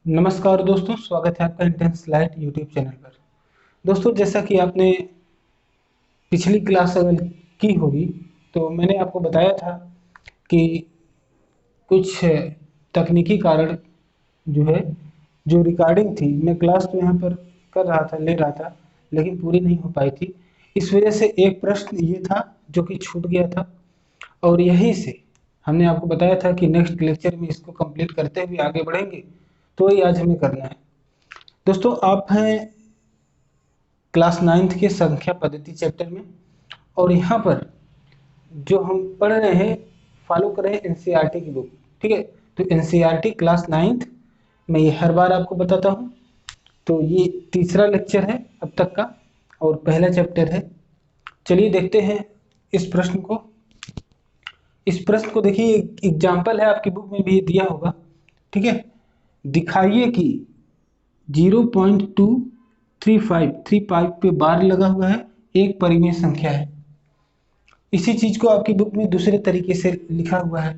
नमस्कार दोस्तों, स्वागत है आपका इंटेंस लाइट यूट्यूब चैनल पर। दोस्तों, जैसा कि आपने पिछली क्लास अगर की होगी तो मैंने आपको बताया था कि कुछ तकनीकी कारण जो है, जो रिकॉर्डिंग थी, मैं क्लास तो यहाँ पर कर रहा था, ले रहा था, लेकिन पूरी नहीं हो पाई थी। इस वजह से एक प्रश्न ये था जो कि छूट गया था, और यहीं से हमने आपको बताया था कि नेक्स्ट लेक्चर में इसको कंप्लीट करते हुए आगे बढ़ेंगे। तो ये आज हमें करना है। दोस्तों, आप हैं क्लास 9th के संख्या पद्धति चैप्टर में, और यहाँ पर जो हम पढ़ रहे हैं, फॉलो कर रहे हैं एनसीईआरटी की बुक। ठीक है, तो एनसीईआरटी क्लास 9th मैं ये हर बार आपको बताता हूँ। तो ये तीसरा लेक्चर है अब तक का, और पहला चैप्टर है। चलिए देखते हैं इस प्रश्न को। इस प्रश्न को देखिए, एग्जाम्पल है, आपकी बुक में भी दिया होगा। ठीक है, दिखाइए कि 0.235 पे बार लगा हुआ है, एक परिमेय संख्या है। इसी चीज को आपकी बुक में दूसरे तरीके से लिखा हुआ है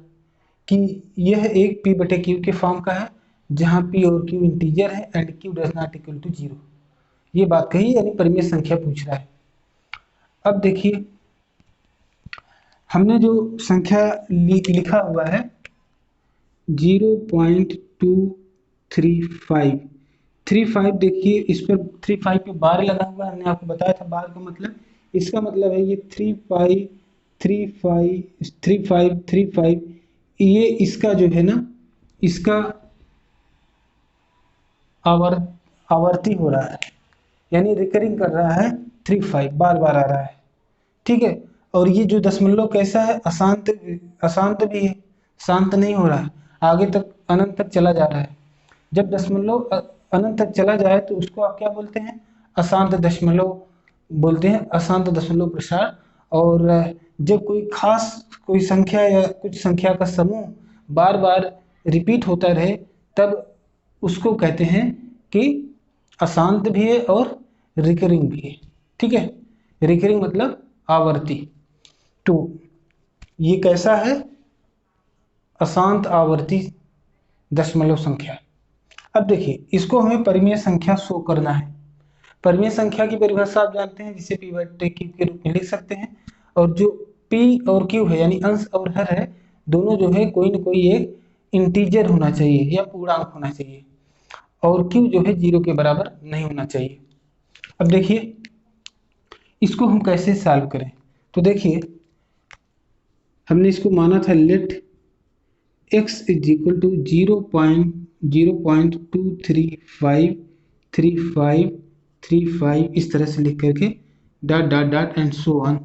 कि यह एक p बटे क्यू के फॉर्म का है, जहां p और q इंटीजर है and q does not equal to 0। ये बात कही, यानी परिमेय संख्या पूछ रहा है। अब देखिए, हमने जो संख्या लिखा हुआ है 0.235, देखिए इस पर 35 पे बार लगा हुआ है। हमने आपको बताया था बार का मतलब, इसका मतलब है ये 35 ये इसका जो है ना, इसका आवर्ती हो रहा है, यानी रिकरिंग कर रहा है। 35 बार बार आ रहा है। ठीक है, और ये जो दशमलव कैसा है, अशांत, अशांत भी है, शांत नहीं हो रहा है, आगे तक अनंत तक चला जा रहा है। जब दशमलव अनंत तक चला जाए तो उसको आप क्या बोलते हैं, अशांत दशमलव बोलते हैं, अशांत दशमलव प्रसार। और जब कोई खास कोई संख्या या कुछ संख्या का समूह बार बार रिपीट होता रहे, तब उसको कहते हैं कि अशांत भी है और रिकरिंग भी है। ठीक है, रिकरिंग मतलब आवर्ती। तो ये कैसा है, अशांत आवर्ती दशमलव संख्या। अब देखिए, इसको हमें परिमेय संख्या शो करना है। परिमेय संख्या की परिभाषा आप जानते हैं, जिसे p बटे q के रूप में लिख सकते हैं। और जो p और q है, यानी अंश और हर है, दोनों जो है कोई न कोई एक इंटीजर होना चाहिए या पूर्णांक होना चाहिए, और q जो है 0 के बराबर नहीं होना चाहिए। अब देखिए, इसको हम कैसे सॉल्व करें। तो देखिए, हमने इसको माना था let x is equal to 0.23535 इस तरह से लिख करके dot dot dot and so on.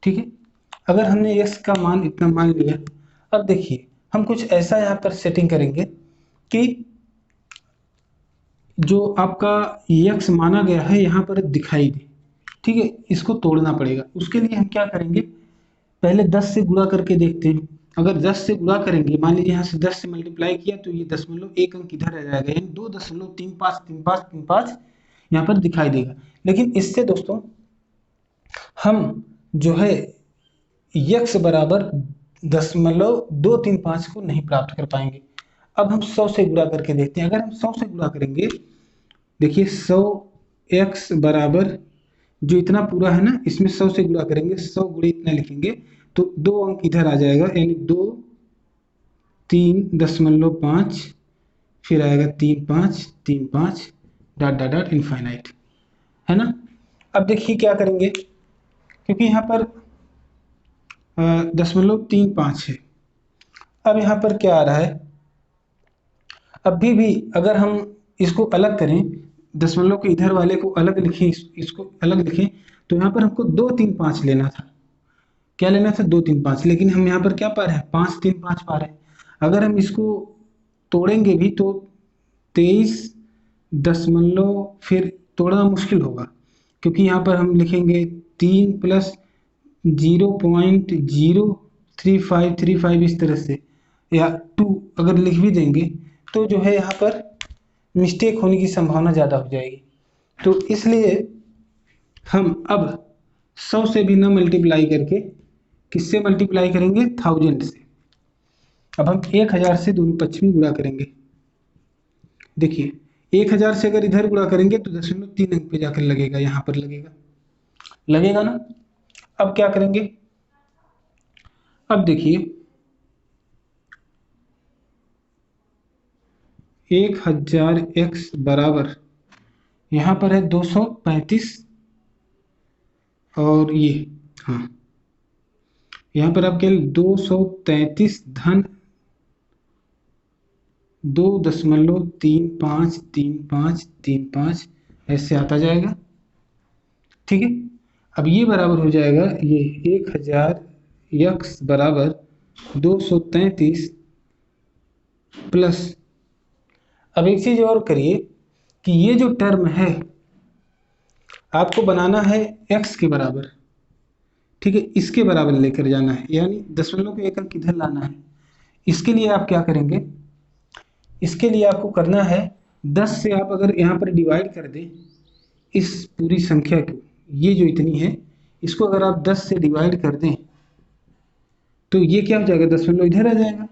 ठीक है, अगर हमने x का मान इतना मान लिया, अब देखिए हम कुछ ऐसा यहाँ पर सेटिंग करेंगे कि जो आपका x माना गया है यहाँ पर दिखाई दे। ठीक है, इसको तोड़ना पड़ेगा। उसके लिए हम क्या करेंगे, पहले 10 से गुणा करके देखते हैं। अगर 10 से गुणा करेंगे, मान लीजिए यहाँ से 10 से मल्टीप्लाई किया, तो ये दशमलव एक अंक इधर आ जाएगा, यानी 2.353535 यहाँ पर दिखाई देगा। लेकिन इससे दोस्तों हम जो है x बराबर 0.235 को नहीं प्राप्त कर पाएंगे। अब हम 100 से गुणा करके देखते हैं। अगर हम 100 से गुणा करेंगे, देखिए 100x बराबर जो इतना पूरा है ना, इसमें 100 से गुणा करेंगे, 100 गुणे इतना लिखेंगे, तो 2 अंक इधर आ जाएगा, यानी 2.3.5, फिर आएगा 3.5 डॉट डॉट डॉट इनफाइनाइट, है ना। अब देखिए क्या करेंगे, क्योंकि यहाँ पर 0.35 है। अब यहाँ पर क्या आ रहा है, अभी भी अगर हम इसको अलग करें, दशमलव के इधर वाले को अलग लिखें, इसको अलग लिखें, तो यहाँ पर हमको 2.35 लेना था। क्या लेना था, 2.35, लेकिन हम यहाँ पर क्या पा रहे हैं, 5.35 पा रहे हैं। अगर हम इसको तोड़ेंगे भी तो 23 दशमलव, फिर तोड़ना मुश्किल होगा, क्योंकि यहाँ पर हम लिखेंगे 3 प्लस 0.03535 इस तरह से, या 2 अगर लिख भी देंगे तो जो है यहाँ पर मिस्टेक होने की संभावना ज़्यादा हो जाएगी। तो इसलिए हम अब 100 से भी ना मल्टीप्लाई करके किससे मल्टीप्लाई करेंगे, 1000 से। अब हम 1000 से दोनों पक्ष में गुणा करेंगे। देखिए 1000 से अगर इधर गुणा करेंगे तो 0.3 अंक पे जाकर लगेगा, यहाँ पर लगेगा ना। अब क्या करेंगे, अब देखिए 1000 x बराबर यहाँ पर है 235 और ये, हाँ यहाँ पर आप केवल 233 धन 2.353535 ऐसे आता जाएगा। ठीक है, अब ये बराबर हो जाएगा ये 1000 x बराबर 233 प्लस, अब एक चीज और करिए कि ये जो टर्म है आपको बनाना है x के बराबर, ठीक है, इसके बराबर लेकर जाना है, यानी दशमलव को एक अंक किधर लाना है। इसके लिए आप क्या करेंगे, इसके लिए आपको करना है 10 से आप अगर यहाँ पर डिवाइड कर दें इस पूरी संख्या को, ये जो इतनी है इसको अगर आप 10 से डिवाइड कर दें तो ये क्या हो जाएगा, दशमलव इधर आ जाएगा।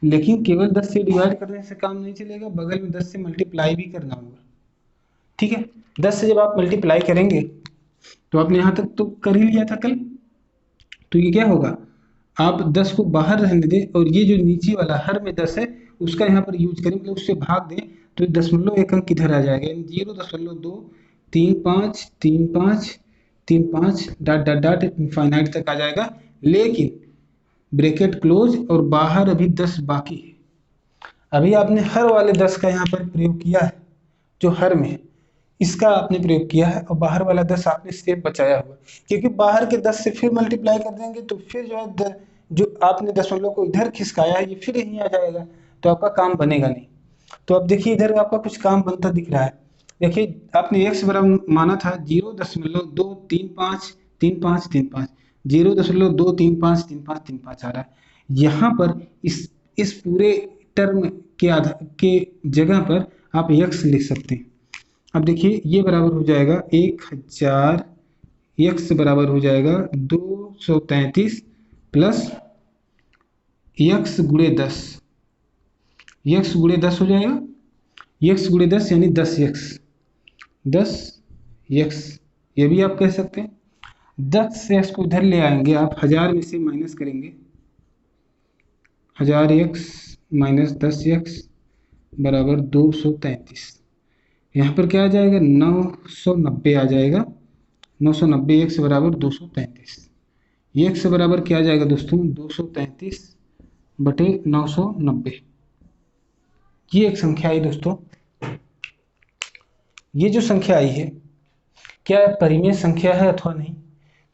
लेकिन केवल 10 से डिवाइड करने से काम नहीं चलेगा, बगल में 10 से मल्टीप्लाई भी करना होगा। ठीक है, 10 से जब आप मल्टीप्लाई करेंगे तो आपने यहाँ तक तो कर ही लिया था कल, तो ये क्या होगा, आप 10 को बाहर रहने दें और ये जो नीचे वाला हर में 10 है उसका यहाँ पर यूज करें, मतलब उससे भाग दें तो दशमलव एक अंक किधर आ जाएगा, 0.2353535 डॉट डॉट डॉट इनफाइनाइट तक आ जाएगा। लेकिन ब्रैकेट क्लोज और बाहर अभी 10 बाकी है। अभी आपने हर वाले 10 का यहाँ पर प्रयोग किया है, जो हर में है इसका आपने प्रयोग किया है, और बाहर वाला 10 आपने सेफ बचाया हुआ, क्योंकि बाहर के 10 से फिर मल्टीप्लाई कर देंगे तो फिर जो है जो आपने दशमलव को इधर खिसकाया है ये फिर यहीं आ जाएगा, तो आपका काम बनेगा नहीं। तो अब देखिए इधर आपका कुछ काम बनता दिख रहा है। देखिए आपने x बराबर माना था 0.2353535, 0.2353535 आ रहा है। यहाँ पर इस पूरे टर्म के आधार के जगह पर आप x लिख सकते हैं। अब देखिए ये बराबर हो जाएगा 1000 x बराबर हो जाएगा 233 प्लस x गुणे 10, x गुणे 10 हो जाएगा, x गुणे 10 यानी 10x, ये भी आप कह सकते हैं। 10 से x को इधर ले आएंगे आप, 1000 में से माइनस करेंगे, 1000x माइनस 10x बराबर 233, यहाँ पर क्या आ जाएगा 990 आ जाएगा, 990 x बराबर 233, ये x बराबर क्या आ जाएगा दोस्तों 233 बटे 990। ये एक संख्या आई दोस्तों, ये जो संख्या आई है क्या परिमेय संख्या है अथवा नहीं।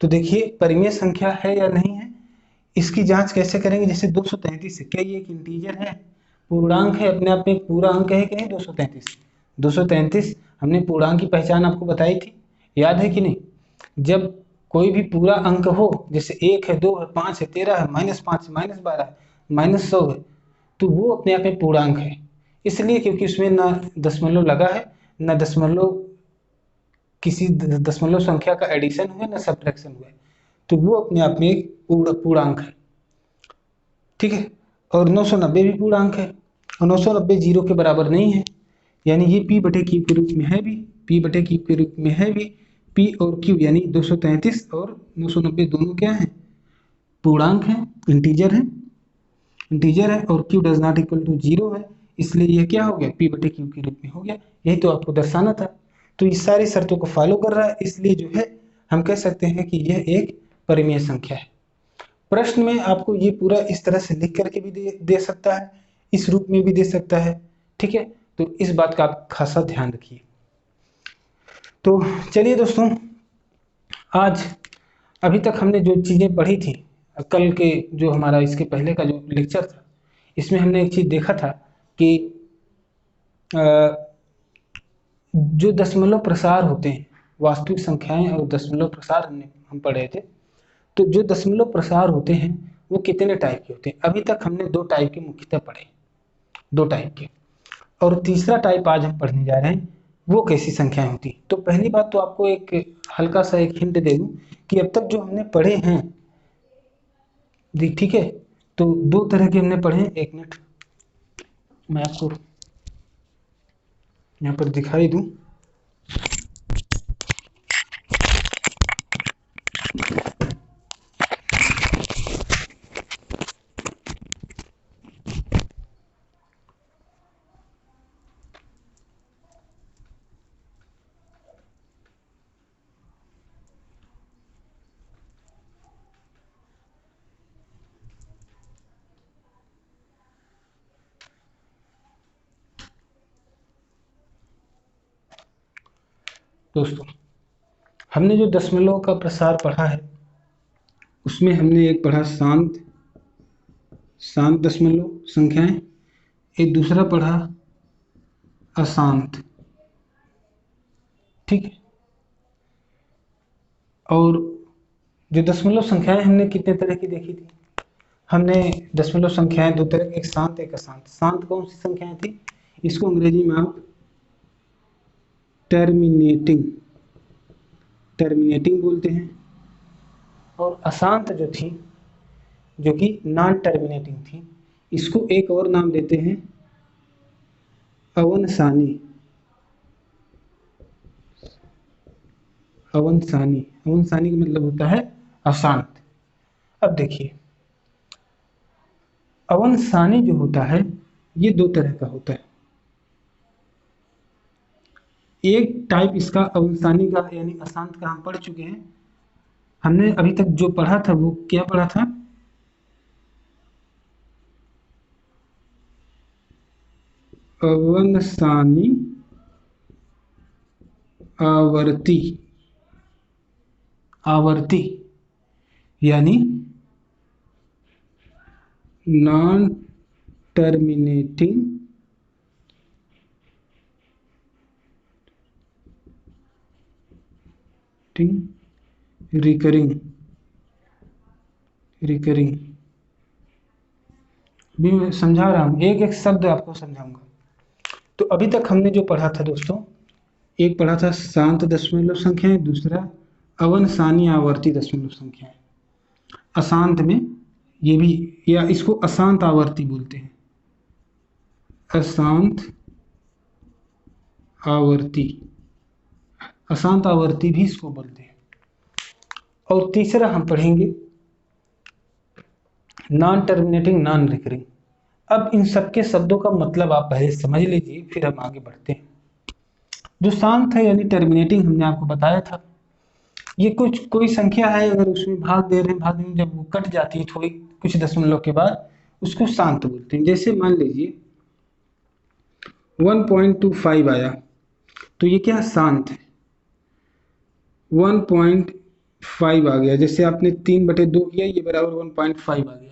तो देखिए परिमेय संख्या है या नहीं है इसकी जांच कैसे करेंगे, जैसे 233 है, क्या ये एक इंटीजर है, पूर्णांक है, अपने आप में एक पूरा अंक है कि नहीं। 233 हमने पूर्णांक की पहचान आपको बताई थी, याद है कि नहीं। जब कोई भी पूरा अंक हो, जैसे 1 है, 2 है, 5 है, 13 है, -5 है, -12 है, -100 है, तो वो अपने आप में पूर्णांक है, इसलिए क्योंकि उसमें ना दशमलव लगा है, ना दशमलव किसी दशमलव संख्या का एडिशन हुआ ना सब्ट्रैक्शन हुआ, तो वो अपने आप में एक पूर्णांक है। ठीक है, और 990 भी पूर्णांक है, और 990 जीरो के बराबर नहीं है, यानी ये p बटे क्यू के रूप में है भी, p बटे क्यू के रूप में है भी, p और q यानी 233 और 990 दोनों क्या हैं, पूर्णांक हैं, इंटीजर है, और q does not equal to 0 है, इसलिए यह क्या हो गया, p बटे क्यू के रूप में हो गया। यही तो आपको दर्शाना था, तो इस सारी शर्तों को फॉलो कर रहा है, इसलिए जो है हम कह सकते हैं कि यह एक परिमेय संख्या है। प्रश्न में आपको ये पूरा इस तरह से लिख करके भी दे सकता है, इस रूप में भी दे सकता है। ठीक है, तो इस बात का आप खासा ध्यान रखिए। तो चलिए दोस्तों, आज अभी तक हमने जो चीज़ें पढ़ी थी, कल के जो हमारा इसके पहले का जो लेक्चर था, इसमें हमने एक चीज़ देखा था कि जो दशमलव प्रसार होते हैं, वास्तविक संख्याएं और दशमलव प्रसार हम पढ़े थे। तो जो दशमलव प्रसार होते हैं वो कितने टाइप के होते हैं, अभी तक हमने 2 टाइप के मुख्यतः पढ़े, 2 टाइप के, और तीसरा टाइप आज हम पढ़ने जा रहे हैं, वो कैसी संख्याएं होती। तो पहली बात तो आपको एक हल्का सा एक हिंट दे दूं कि अब तक जो हमने पढ़े हैं, ठीक है, तो 2 तरह के हमने पढ़े हैं। 1 मिनट मैं आपको यहाँ पर दिखाई दूँ। दोस्तों, हमने जो दशमलव का प्रसार पढ़ा है उसमें हमने एक पढ़ा शांत दशमलव संख्याएं, एक दूसरा पढ़ा अशांत। ठीक है। और जो दशमलव संख्याएं हमने कितने तरह की देखी थी? हमने दशमलव संख्याएं दो तरह, एक शांत एक अशांत। शांत कौन सी संख्याएं थी? इसको अंग्रेजी में आप टर्मिनेटिंग बोलते हैं। और अशांत जो थी, जो कि नॉन टर्मिनेटिंग थी, इसको एक और नाम देते हैं अवनसानी। अवनसानी का मतलब होता है अशांत। अब देखिए, अवनसानी जो होता है ये दो तरह का होता है। एक टाइप इसका अवनसानी का यानी अशांत का हम पढ़ चुके हैं। हमने अभी तक जो पढ़ा था वो क्या पढ़ा था? अवनसानी आवर्ती यानी नॉन टर्मिनेटिंग रिकरिंग भी मैं समझा रहा हूँ, एक एक शब्द आपको समझाऊंगा। तो अभी तक हमने जो पढ़ा था दोस्तों, एक पढ़ा था शांत दशमलव संख्याएं, दूसरा अवनसानी आवर्ती दशमलव संख्याएं। अशांत में ये भी, या इसको अशांत आवर्ती बोलते हैं, अशांत आवर्ती भी इसको बोलते हैं। और तीसरा हम पढ़ेंगे नॉन टर्मिनेटिंग नॉन रिकरिंग। अब इन सबके शब्दों का मतलब आप पहले समझ लीजिए, फिर हम आगे बढ़ते हैं। जो शांत है यानी टर्मिनेटिंग, हमने आपको बताया था, ये कोई संख्या है, अगर उसमें भाग दे रहे हैं, जब वो कट जाती है थोड़ी कुछ दशमलव के बाद, उसको शांत बोलते हैं। जैसे मान लीजिए 1.25 आया, तो ये क्या शांत है। 1.5 आ गया, जैसे आपने 3/2 किया, ये बराबर 1.5 आ गया।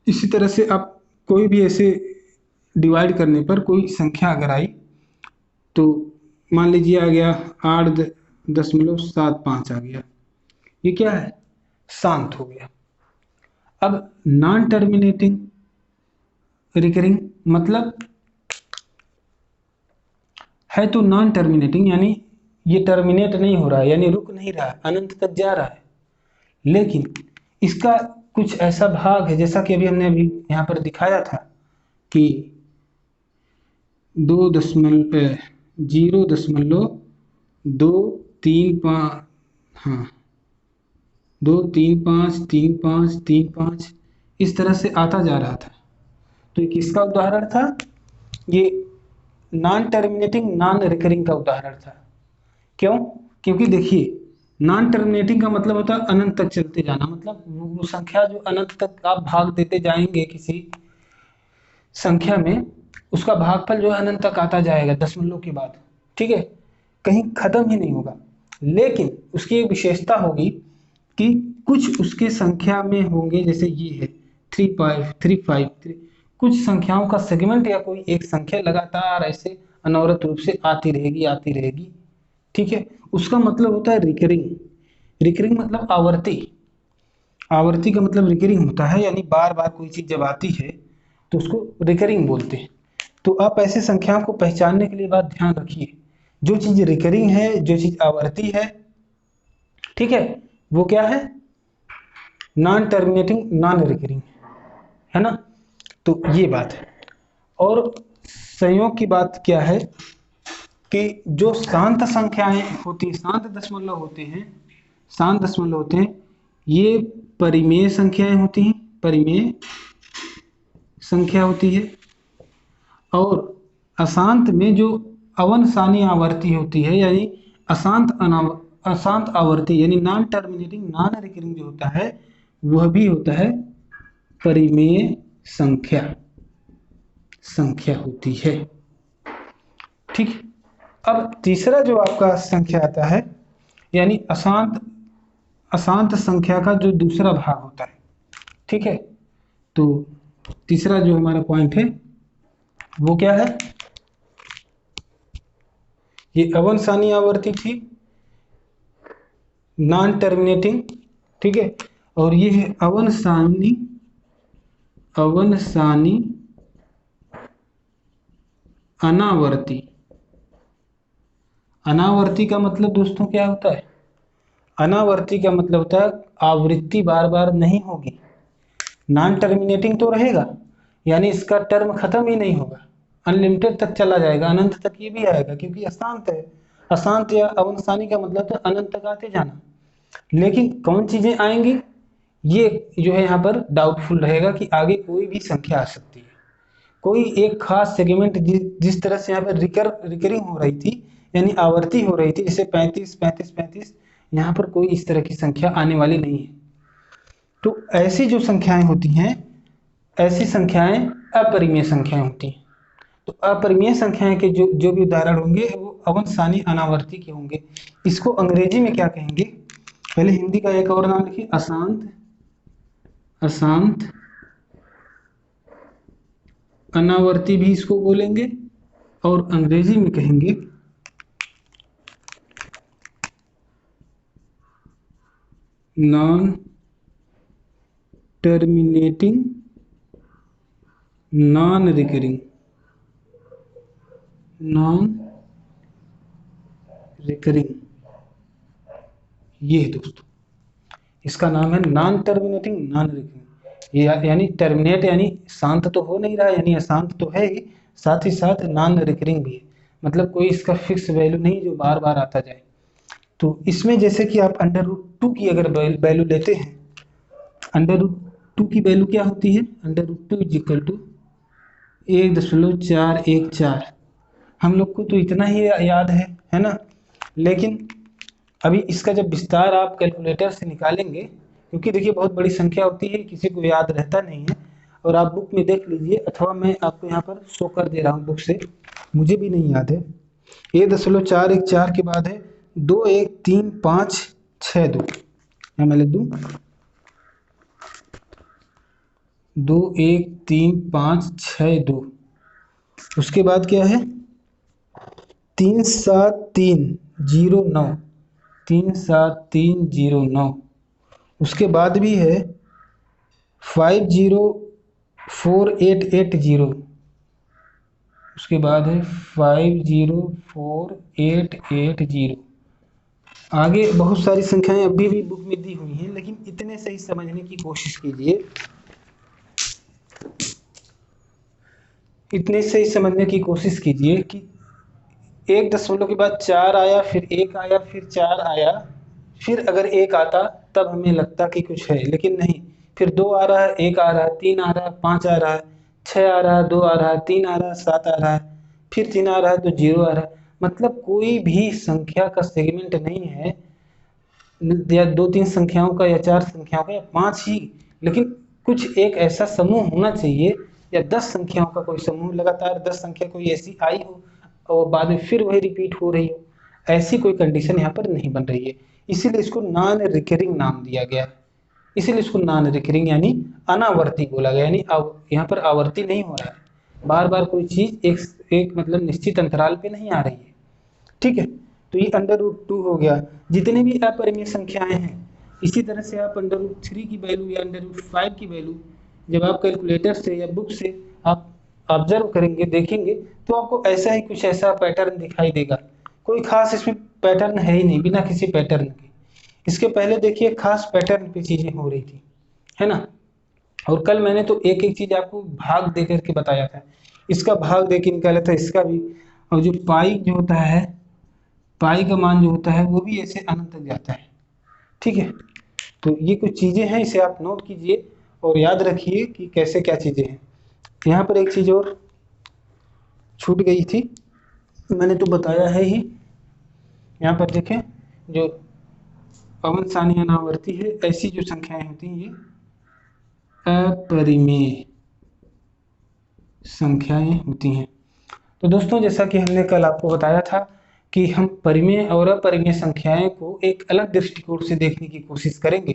इसी तरह से आप कोई भी ऐसे डिवाइड करने पर कोई संख्या अगर आई, तो मान लीजिए आ गया 8.75 आ गया, ये क्या है? शांत हो गया। अब नॉन टर्मिनेटिंग रिकरिंग मतलब है तो नॉन टर्मिनेटिंग, यानी ये टर्मिनेट नहीं हो रहा है, यानी रुक नहीं रहा है, अनंत तक जा रहा है। लेकिन इसका कुछ ऐसा भाग है, जैसा कि अभी हमने यहाँ पर दिखाया था कि 0.235, हाँ 2 3 5 3 5 3 5 इस तरह से आता जा रहा था। तो ये किसका उदाहरण था? ये नॉन टर्मिनेटिंग नॉन रिकरिंग का उदाहरण था। क्यों? क्योंकि देखिए, नॉन टर्मिनेटिंग का मतलब होता है अनंत तक चलते जाना, मतलब वो संख्या जो अनंत तक आप भाग देते जाएंगे किसी संख्या में, उसका भागफल जो है अनंत तक आता जाएगा दशमलव के बाद। ठीक है, कहीं खत्म ही नहीं होगा। लेकिन उसकी एक विशेषता होगी कि कुछ उसके संख्या में होंगे, जैसे ये है 3 5 3 5 कुछ संख्याओं का सेगमेंट या कोई एक संख्या लगातार ऐसे अनवरत रूप से आती रहेगी। ठीक है, उसका मतलब होता है रिकरिंग मतलब आवर्ती का मतलब रिकरिंग होता है, यानी बार बार कोई चीज जब आती है तो उसको रिकरिंग बोलते हैं। तो आप ऐसे संख्याओं को पहचानने के लिए बात ध्यान रखिए, जो चीज रिकरिंग है, जो चीज आवर्ती है, ठीक है, वो क्या है? नॉन टर्मिनेटिंग नॉन रिकरिंग, है ना। तो ये बात है। और संयोग की बात क्या है कि जो शांत संख्याएं होती, शांत दशमलव होते हैं, शांत दशमलव होते हैं, ये परिमेय संख्याएं होती हैं, परिमेय संख्या होती है। और अशांत में जो अवनसानी आवर्ती होती है, यानी अशांत आवर्ती, यानी नॉन टर्मिनेटिंग नॉन रिकरिंग जो होता है, वह भी होता है परिमेय संख्या होती है। ठीक। अब तीसरा जो आपका संख्या आता है, यानी अशांत संख्या का जो दूसरा भाग होता है। ठीक है, तो तीसरा जो हमारा पॉइंट है वो क्या है, ये अवनसानी आवर्ती थी, नॉन टर्मिनेटिंग। ठीक है, और ये है अवनसानी अनावर्ती। अनावर्ती का मतलब दोस्तों क्या होता है? अनावर्ती का मतलब होता है आवृत्ति बार बार नहीं होगी। नॉन टर्मिनेटिंग तो रहेगा, यानी इसका टर्म खत्म ही नहीं होगा, अनलिमिटेड तक चला जाएगा, अनंत तक ये भी आएगा, क्योंकि अशांत है। अशांत या अवनसानी का मतलब तो अनंत तक आते जाना। लेकिन कौन चीजें आएंगी, ये जो है यहाँ पर डाउटफुल रहेगा कि आगे कोई भी संख्या आ सकती है। कोई एक खास सेगमेंट जिस तरह से यहाँ पर रिकरिंग हो रही थी, यानी आवर्ती हो रही थी, जैसे 35 35 35, यहाँ पर कोई इस तरह की संख्या आने वाली नहीं है। तो ऐसी जो संख्याएं होती हैं, ऐसी संख्याएं अपरिमेय संख्याएं होती हैं। तो अपरिमेय संख्याएं के जो भी उदाहरण होंगे वो अवनसानी अनावर्ती के होंगे। इसको अंग्रेजी में क्या कहेंगे, पहले हिंदी का एक और नाम लिखिए, अशांत अनावर्ती भी इसको बोलेंगे, और अंग्रेजी में कहेंगे नॉन टर्मिनेटिंग नॉन रिकरिंग ये है दोस्तों, इसका नाम है नॉन टर्मिनेटिंग नॉन रिकरिंग। ये यानी टर्मिनेट यानी शांत तो हो नहीं रहा, यानी अशांत तो है ही, साथ ही साथ नॉन रिकरिंग भी है, मतलब कोई इसका फिक्स वैल्यू नहीं जो बार बार आता जाए। तो इसमें जैसे कि आप √2 की अगर वैल्यू लेते हैं, √2 की वैल्यू क्या होती है, √2 = 1.414। हम लोग को तो इतना ही याद है ना। लेकिन अभी इसका जब विस्तार आप कैलकुलेटर से निकालेंगे, क्योंकि देखिए बहुत बड़ी संख्या होती है, किसी को याद रहता नहीं है, और आप बुक में देख लीजिए, अथवा मैं आपको यहाँ पर शो कर दे रहा हूँ बुक से, मुझे भी नहीं याद है। 1.414 के बाद है 2135662, मैं लिख दूँ 2135662। उसके बाद क्या है 37309। उसके बाद भी है 504880। उसके बाद है 504880। आगे बहुत सारी संख्याएं अभी भी बुक में दी हुई हैं, लेकिन इतने से ही समझने की कोशिश कीजिए, इतने से ही समझने की कोशिश कीजिए कि 1 दशमलव के बाद 4 आया, फिर 1 आया, फिर 4 आया, फिर अगर 1 आता तब हमें लगता कि कुछ है, लेकिन नहीं। फिर 2 आ रहा है, 1 आ रहा है, 3 आ रहा है, 5 आ रहा है, 6 आ रहा है, 2 आ रहा है, 3 आ रहा है, 7 आ रहा है, फिर 3 आ रहा है तो 0 आ रहा है। मतलब कोई भी संख्या का सेगमेंट नहीं है, या 2-3 संख्याओं का, या 4 संख्याओं का, या 5 ही, लेकिन कुछ एक ऐसा समूह होना चाहिए, या 10 संख्याओं का कोई समूह, लगातार 10 संख्या कोई ऐसी आई हो और बाद में फिर वही रिपीट हो रही हो, ऐसी कोई कंडीशन यहाँ पर नहीं बन रही है। इसीलिए इसको नॉन रिकरिंग नाम दिया गया है। इसीलिए इसको नॉन रिकरिंग यानी अनावर्ती बोला गया, यानी यहाँ पर आवर्ती नहीं हो रहा है, बार बार कोई चीज एक मतलब निश्चित अंतराल पे नहीं आ रही है। ठीक है, तो ये √2 हो गया। जितने भी अपरिमेय संख्याएं हैं, इसी तरह से आप √3 की वैल्यू या √5 की वैल्यू जब आप कैलकुलेटर से या बुक से आप ऑब्जर्व करेंगे, देखेंगे, तो आपको ऐसा ही कुछ ऐसा पैटर्न दिखाई देगा। कोई खास इसमें पैटर्न है ही नहीं, बिना किसी पैटर्न के। इसके पहले देखिए खास पैटर्न पे चीजें हो रही थी, है ना। और कल मैंने तो एक एक चीज आपको भाग दे करके बताया था इसका भाग दे के निकाला था, इसका भी। और जो पाई जो होता है, पाई का मान जो होता है वो भी ऐसे अनंत तक जाता है। ठीक है, तो ये कुछ चीज़ें हैं, इसे आप नोट कीजिए और याद रखिए कि कैसे क्या चीज़ें हैं। यहाँ पर एक चीज़ और छूट गई थी, मैंने तो बताया है ही। यहाँ पर देखें, जो पवन सानी अनावर्ती है, ऐसी जो संख्याएं होती हैं ये अपरिमेय संख्याएं होती हैं। तो दोस्तों, जैसा कि हमने कल आपको बताया था कि हम परिमेय और अपरिमेय संख्याएं को एक अलग दृष्टिकोण से देखने की कोशिश करेंगे,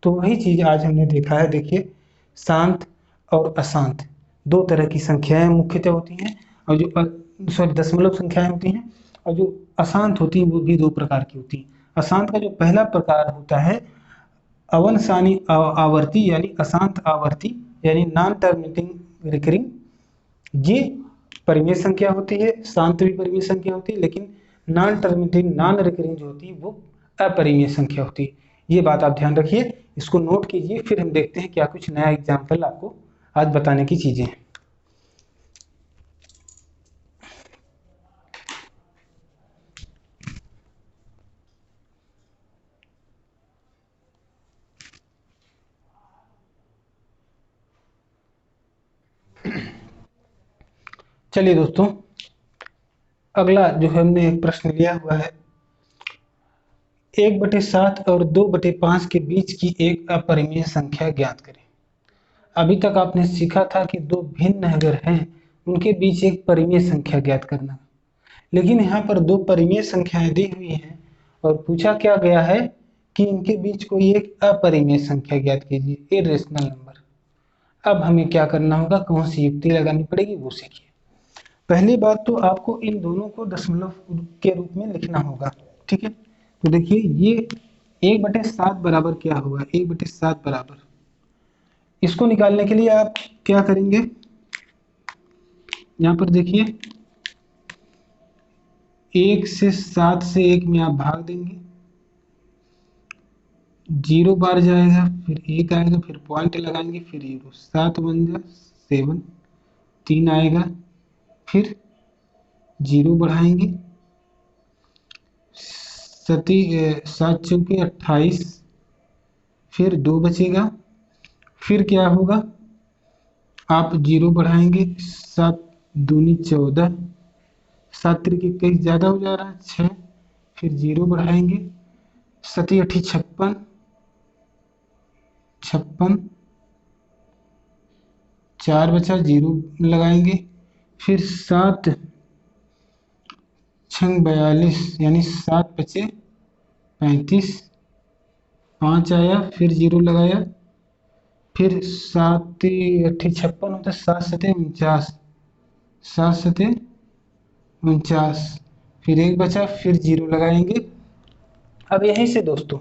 तो वही चीज आज हमने देखा है। देखिए, शांत और अशांत दो तरह की संख्याएं मुख्यतः होती हैं, और जो दशमलव संख्याएं होती हैं, और जो अशांत होती हैं वो भी दो प्रकार की होती हैं। अशांत का जो पहला प्रकार होता है अवन सानी आवर्ती यानी अशांत आवर्ती, यानी नॉन टर्मिनेटिंग रिकरिंग, ये परिमेय संख्या होती है। शांत भी परिमेय संख्या होती है, लेकिन नॉन टर्मिनेटिंग नॉन रिकरिंग जो होती है वो अपरिमेय संख्या होती है। ये बात आप ध्यान रखिए, इसको नोट कीजिए, फिर हम देखते हैं क्या कुछ नया एग्जाम्पल आपको आज बताने की चीजें हैं। चलिए दोस्तों, अगला जो हमने एक प्रश्न लिया हुआ है, 1/7 और 2/5 के बीच की एक अपरिमेय संख्या ज्ञात करें। अभी तक आपने सीखा था कि दो भिन्न अगर हैं उनके बीच एक परिमेय संख्या ज्ञात करना, लेकिन यहाँ पर दो परिमेय संख्याएं दी हुई हैं और पूछा क्या गया है कि इनके बीच कोई एक अपरिमेय संख्या ज्ञात कीजिए, इरेशनल नंबर। अब हमें क्या करना होगा, कौन सी युक्ति लगानी पड़ेगी वो सीखिए। पहली बात तो आपको इन दोनों को दशमलव के रूप में लिखना होगा। ठीक है, तो देखिए ये 1/7 बराबर क्या होगा, 1/7 बराबर, इसको निकालने के लिए आप क्या करेंगे, यहाँ पर देखिए 1 से 7 से 1 में आप भाग देंगे, 0 बार जाएगा, फिर 1 आएगा, फिर पॉइंट लगाएंगे, फिर 0, 7 1 जा 7, 3 आएगा, फिर 0 बढ़ाएंगे, 7 चौके 28, फिर 2 बचेगा, फिर क्या होगा, आप 0 बढ़ाएंगे, 7 दूनी 14, 7 त्रिक 21 ज़्यादा हो जा रहा है 6, फिर 0 बढ़ाएंगे, 7 8 56, 56, 4 बचा, 0 लगाएंगे, फिर 7 6 42 यानी 7 बचे 35, 5 आया, फिर 0 लगाया, फिर 7 8 56 होता है, 7 7 49, 7 7 49, फिर 1 बचा, फिर 0 लगाएंगे। अब यहीं से दोस्तों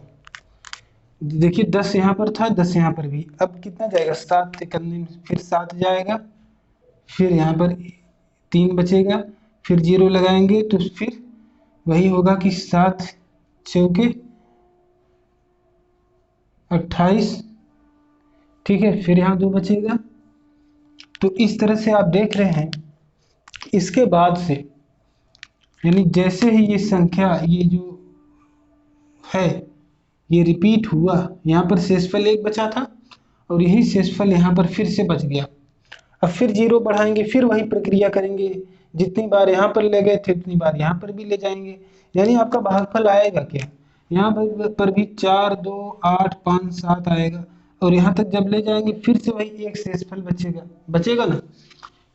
देखिए 10 यहाँ पर था, 10 यहाँ पर भी, अब कितना जाएगा, 7 से करने में फिर 7 जाएगा, फिर यहाँ पर 3 बचेगा, फिर 0 लगाएंगे, तो फिर वही होगा कि 7 चौके 28, ठीक है, फिर यहाँ 2 बचेगा। तो इस तरह से आप देख रहे हैं, इसके बाद से यानी जैसे ही ये संख्या ये जो है ये रिपीट हुआ, यहाँ पर शेषफल 1 बचा था और यही शेषफल यहाँ पर फिर से बच गया। अब फिर 0 बढ़ाएंगे, फिर वही प्रक्रिया करेंगे, जितनी बार यहाँ पर ले गए थे उतनी बार यहाँ पर भी ले जाएंगे, यानी आपका भागफल आएगा क्या, यहाँ पर भी 4 2 8 5 7 आएगा, और यहाँ तक जब ले जाएंगे फिर से वही एक शेषफल बचेगा, बचेगा ना,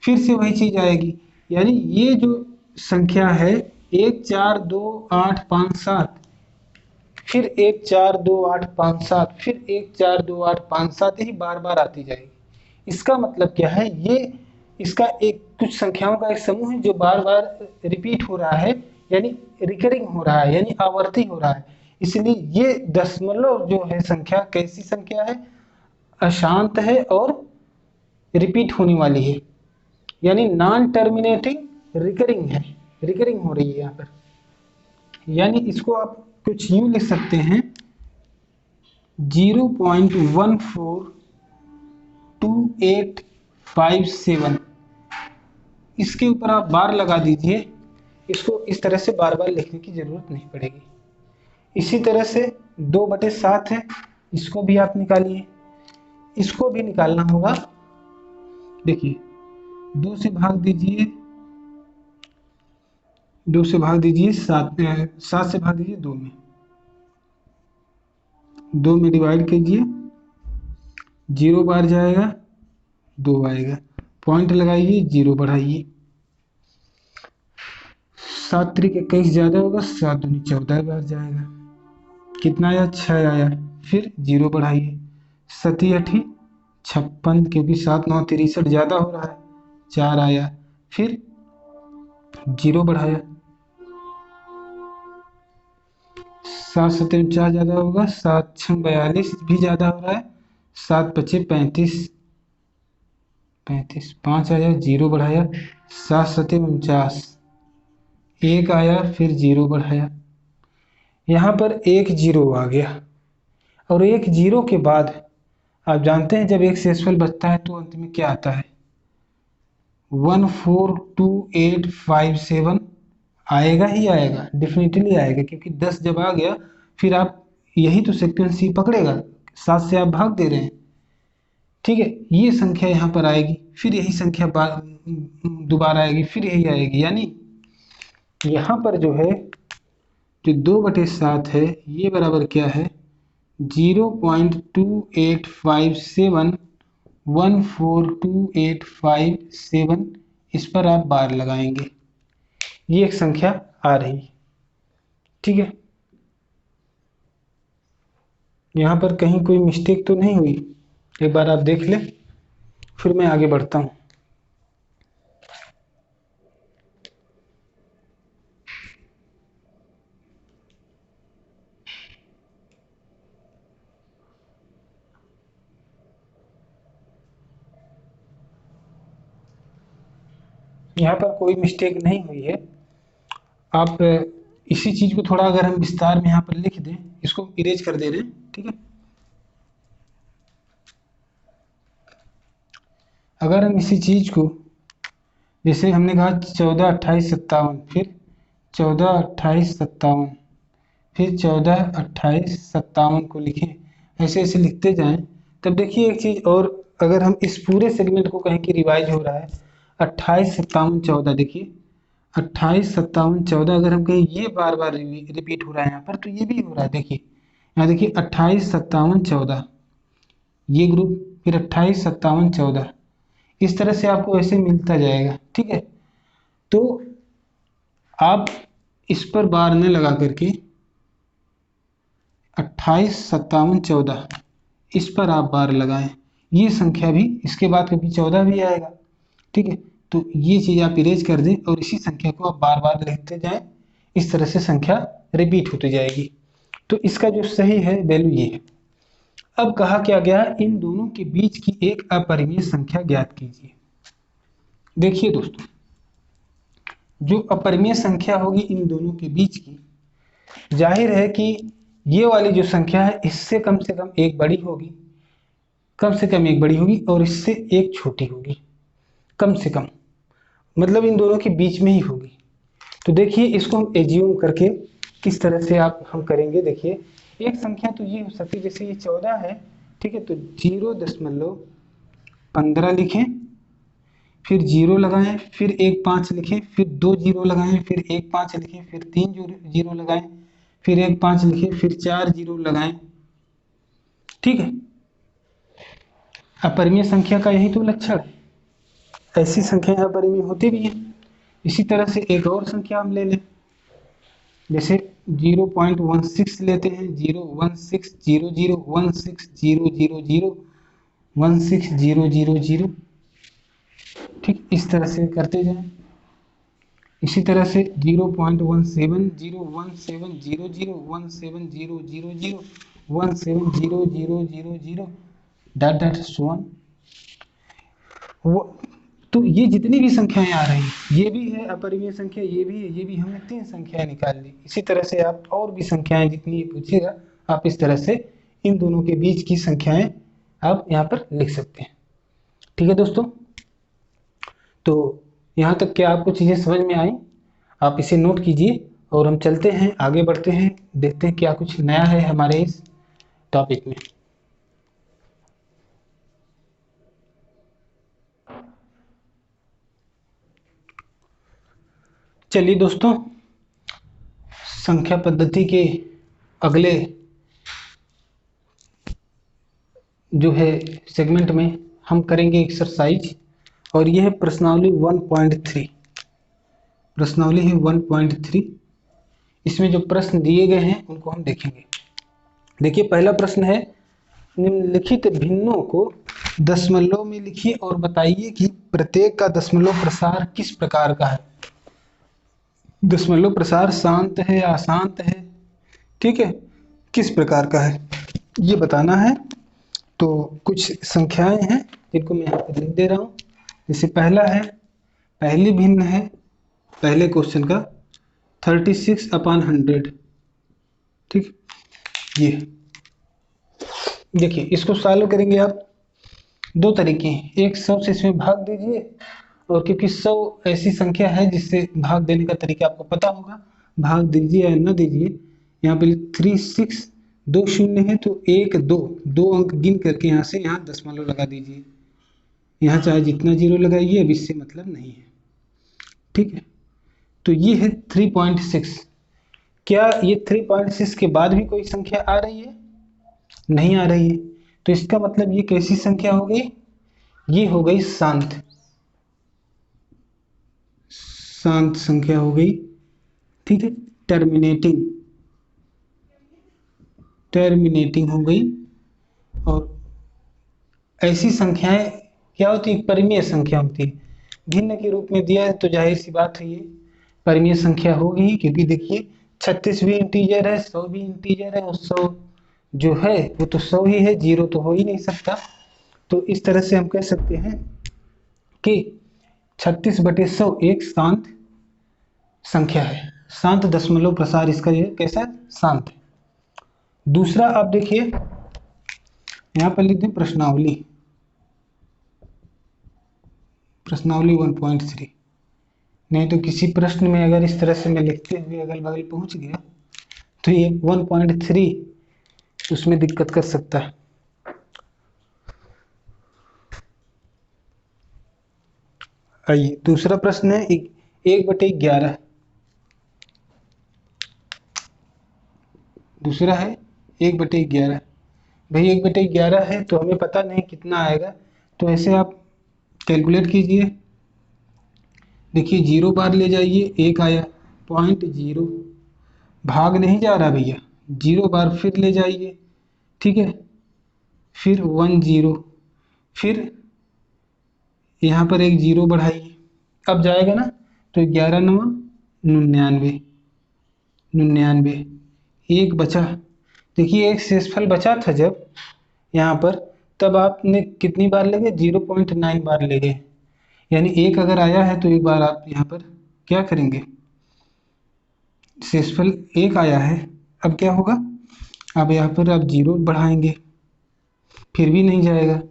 फिर से वही चीज आएगी। यानी ये जो संख्या है 1 4 2 8 5 7, फिर 1 4 2 8 5 7, फिर 1 4 2 8 5 7, यही बार बार आती जाएगी। इसका मतलब क्या है, ये इसका एक कुछ संख्याओं का एक समूह है जो बार बार रिपीट हो रहा है, यानी रिकरिंग हो रहा है, यानी आवर्ती हो रहा है। इसलिए ये दशमलव जो है संख्या कैसी संख्या है, अशांत है और रिपीट होने वाली है, यानी नॉन टर्मिनेटिंग रिकरिंग है, रिकरिंग हो रही है यहाँ पर। यानी इसको आप कुछ यूं लिख सकते हैं, 0.142857 इसके ऊपर आप बार लगा दीजिए, इसको इस तरह से बार बार लिखने की जरूरत नहीं पड़ेगी। इसी तरह से 2/7 है, इसको भी आप निकालिए। इसको भी निकालना होगा। देखिए 2 से भाग दीजिए, 2 से भाग दीजिए 7, 7 से भाग दीजिए 2 में, 2 में डिवाइड कीजिए, 0 बार जाएगा, 2 आएगा, पॉइंट लगाइए, 0 बढ़ाइए। 7 त्रिक 21 ज़्यादा होगा, 7 दूनी 14 बार जाएगा, कितना आया, 6 आया, फिर 0 बढ़ाइए, 7 8 56, क्योंकि 7 9 63 ज़्यादा हो रहा है, 4 आया, फिर 0 बढ़ाया, 7 7 49 ज़्यादा होगा, 7 6 42 भी ज़्यादा हो रहा है, 7 5 35 35, 5 आया, 0 बढ़ाया, 7 7 49, 1 आया, फिर 0 बढ़ाया, यहाँ पर एक 0 आ गया। और एक 0 के बाद आप जानते हैं जब एक शेषफल बचता है तो अंत में क्या आता है, 14285 आएगा ही आएगा, डेफिनेटली आएगा, क्योंकि 10 जब आ गया फिर आप यही तो सेक्शन सी पकड़ेगा, 7 से आप भाग दे रहे हैं, ठीक है, ये संख्या यहाँ पर आएगी, फिर यही संख्या दोबारा आएगी, फिर यही आएगी, यानी यहाँ पर जो है जो 2/7 है ये बराबर क्या है, 0.2857 14285 इस पर आप बार लगाएंगे, ये एक संख्या आ रही, ठीक है। यहाँ पर कहीं कोई मिस्टेक तो नहीं हुई, एक बार आप देख लें, फिर मैं आगे बढ़ता हूँ। यहाँ पर कोई मिस्टेक नहीं हुई है। आप इसी चीज को थोड़ा अगर हम विस्तार में यहाँ पर लिख दें, इसको इरेज कर दे रहे हैं, ठीक है। अगर हम इसी चीज को, जैसे हमने कहा 14 28 57, फिर 14 28 57, फिर 14 28 57 को लिखें, ऐसे ऐसे लिखते जाएं, तब देखिए एक चीज और, अगर हम इस पूरे सेगमेंट को कहें कि रिवाइज हो रहा है 28 57 14, देखिए 28 57 14, अगर हम कहें ये बार बार रिपीट हो रहा है यहाँ पर, तो ये भी हो रहा है, देखिए यहाँ देखिए 28 57 14 ये ग्रुप, फिर 28 57 14, इस तरह से आपको ऐसे मिलता जाएगा, ठीक है। तो आप इस पर बार न लगा करके 28 57 14 इस पर आप बार लगाएं, ये संख्या भी इसके बाद कभी 14 भी आएगा, ठीक है। तो ये चीज आप इरेज कर दें और इसी संख्या को आप बार बार लिखते जाएं, इस तरह से संख्या रिपीट होती जाएगी। तो इसका जो सही है वैल्यू ये है। अब कहा क्या गया, इन दोनों के बीच की एक अपरिमेय संख्या ज्ञात कीजिए। देखिए दोस्तों, जो अपरिमेय संख्या होगी इन दोनों के बीच की, जाहिर है कि ये वाली जो संख्या है इससे कम से कम एक बड़ी होगी, कम से कम एक बड़ी होगी, और इससे एक छोटी होगी, कम से कम, मतलब इन दोनों के बीच में ही होगी। तो देखिए इसको हम एज्यूम करके किस तरह से हम करेंगे। देखिए एक संख्या तो ये हो सकती है, जैसे ये 14 है, ठीक है, तो 0.15 लिखें, फिर 0 लगाएं, फिर 1 5 लिखें, फिर 2 0 लगाएं, फिर 1 5 लिखें, फिर 3 0 लगाएं, फिर 1 5 लिखें, फिर 4 0 लगाएं, ठीक है। अपरिमेय संख्या का यही तो लक्षण है, ऐसी संख्याएं अपरिमेय होती भी हैं। इसी तरह से एक और संख्या हम ले लें, जैसे 0.16 लेते हैं, 01600160000160000, ठीक, इस तरह से करते जाएं। इसी तरह से 0.1700170000170000 डॉट डॉट सो ऑन। वो तो ये जितनी भी संख्याएं आ रही, ये भी है अपरिमेय संख्या, ये भी है, ये भी, हमने 3 संख्याएं निकाल ली। इसी तरह से आप और भी संख्याएं जितनी पूछिएगा, आप इस तरह से इन दोनों के बीच की संख्याएं आप यहाँ पर लिख सकते हैं, ठीक है दोस्तों। तो यहाँ तक क्या आपको चीज़ें समझ में आई? आप इसे नोट कीजिए और हम चलते हैं, आगे बढ़ते हैं, देखते हैं क्या कुछ नया है हमारे इस टॉपिक में। चलिए दोस्तों, संख्या पद्धति के अगले जो है सेगमेंट में हम करेंगे एक्सरसाइज, और यह है प्रश्नावली 1.3। प्रश्नावली है 1.3। इसमें जो प्रश्न दिए गए हैं उनको हम देखेंगे। देखिए, पहला प्रश्न है, निम्नलिखित भिन्नों को दशमलव में लिखिए और बताइए कि प्रत्येक का दशमलव प्रसार किस प्रकार का है। दशमलव प्रसार शांत है, अशांत है, ठीक है, किस प्रकार का है ये बताना है। तो कुछ संख्याएं हैं जिनको मैं यहाँ पर लिख दे रहा हूँ। जैसे पहला है, पहली भिन्न है पहले क्वेश्चन का 36/100, ठीक। ये देखिए, इसको सॉल्व करेंगे आप दो तरीके हैं। एक 100 से इसमें भाग दीजिए, और क्योंकि 100 ऐसी संख्या है जिससे भाग देने का तरीका आपको पता होगा, भाग दीजिए या न दीजिए। यहाँ पे 36 दो शून्य है तो 1 2 दो अंक गिन करके यहाँ से यहाँ दशमलव लगा दीजिए। यहाँ चाहे जितना जीरो लगाइए, अब इससे मतलब नहीं है, ठीक है। तो ये है 3.6। क्या ये 3.6 के बाद भी कोई संख्या आ रही है? नहीं आ रही है। तो इसका मतलब ये कैसी संख्या हो गई? ये हो गई शांत, शांत संख्या हो गई, ठीक है। टर्मिनेटिंग, टर्मिनेटिंग हो गई। और ऐसी संख्याएं क्या होती है? परिमेय संख्या होती है। भिन्न के रूप में दिया है तो जाहिर सी बात है ये परिमेय संख्या होगी, क्योंकि देखिए 36 भी इंटीजर है, 100 भी इंटीजर है, और 100 जो है वो तो 100 ही है, जीरो तो हो ही नहीं सकता। तो इस तरह से हम कह सकते हैं कि 36/100 एक शांत संख्या है। शांत दशमलव प्रसार इसका ये कैसा है? शांत है। दूसरा आप देखिए, यहाँ पर लिखते हैं प्रश्नावली, प्रश्नावली 1.3। नहीं तो किसी प्रश्न में अगर इस तरह से मैं लिखते हुए अगल बगल पहुंच गया तो ये 1.3 उसमें दिक्कत कर सकता है। आइए, दूसरा प्रश्न है 1/11। दूसरा है 1/11। भाई 1/11 है तो हमें पता नहीं कितना आएगा, तो ऐसे आप कैलकुलेट कीजिए। देखिए, 0 बार ले जाइए, 1 आया, 0.0, भाग नहीं जा रहा भैया, 0 बार फिर ले जाइए, ठीक है, फिर 10, फिर यहाँ पर एक 0 बढ़ाइए, अब जाएगा ना। तो 11 9 99, 99, एक बचा। देखिए, एक शेषफल बचा था जब यहाँ पर, तब आपने कितनी बार ले गए? 0.9 बार ले गए। यानी एक अगर आया है तो एक बार आप यहाँ पर क्या करेंगे? शेषफल एक आया है, अब क्या होगा? अब यहाँ पर आप 0 बढ़ाएंगे, फिर भी नहीं जाएगा,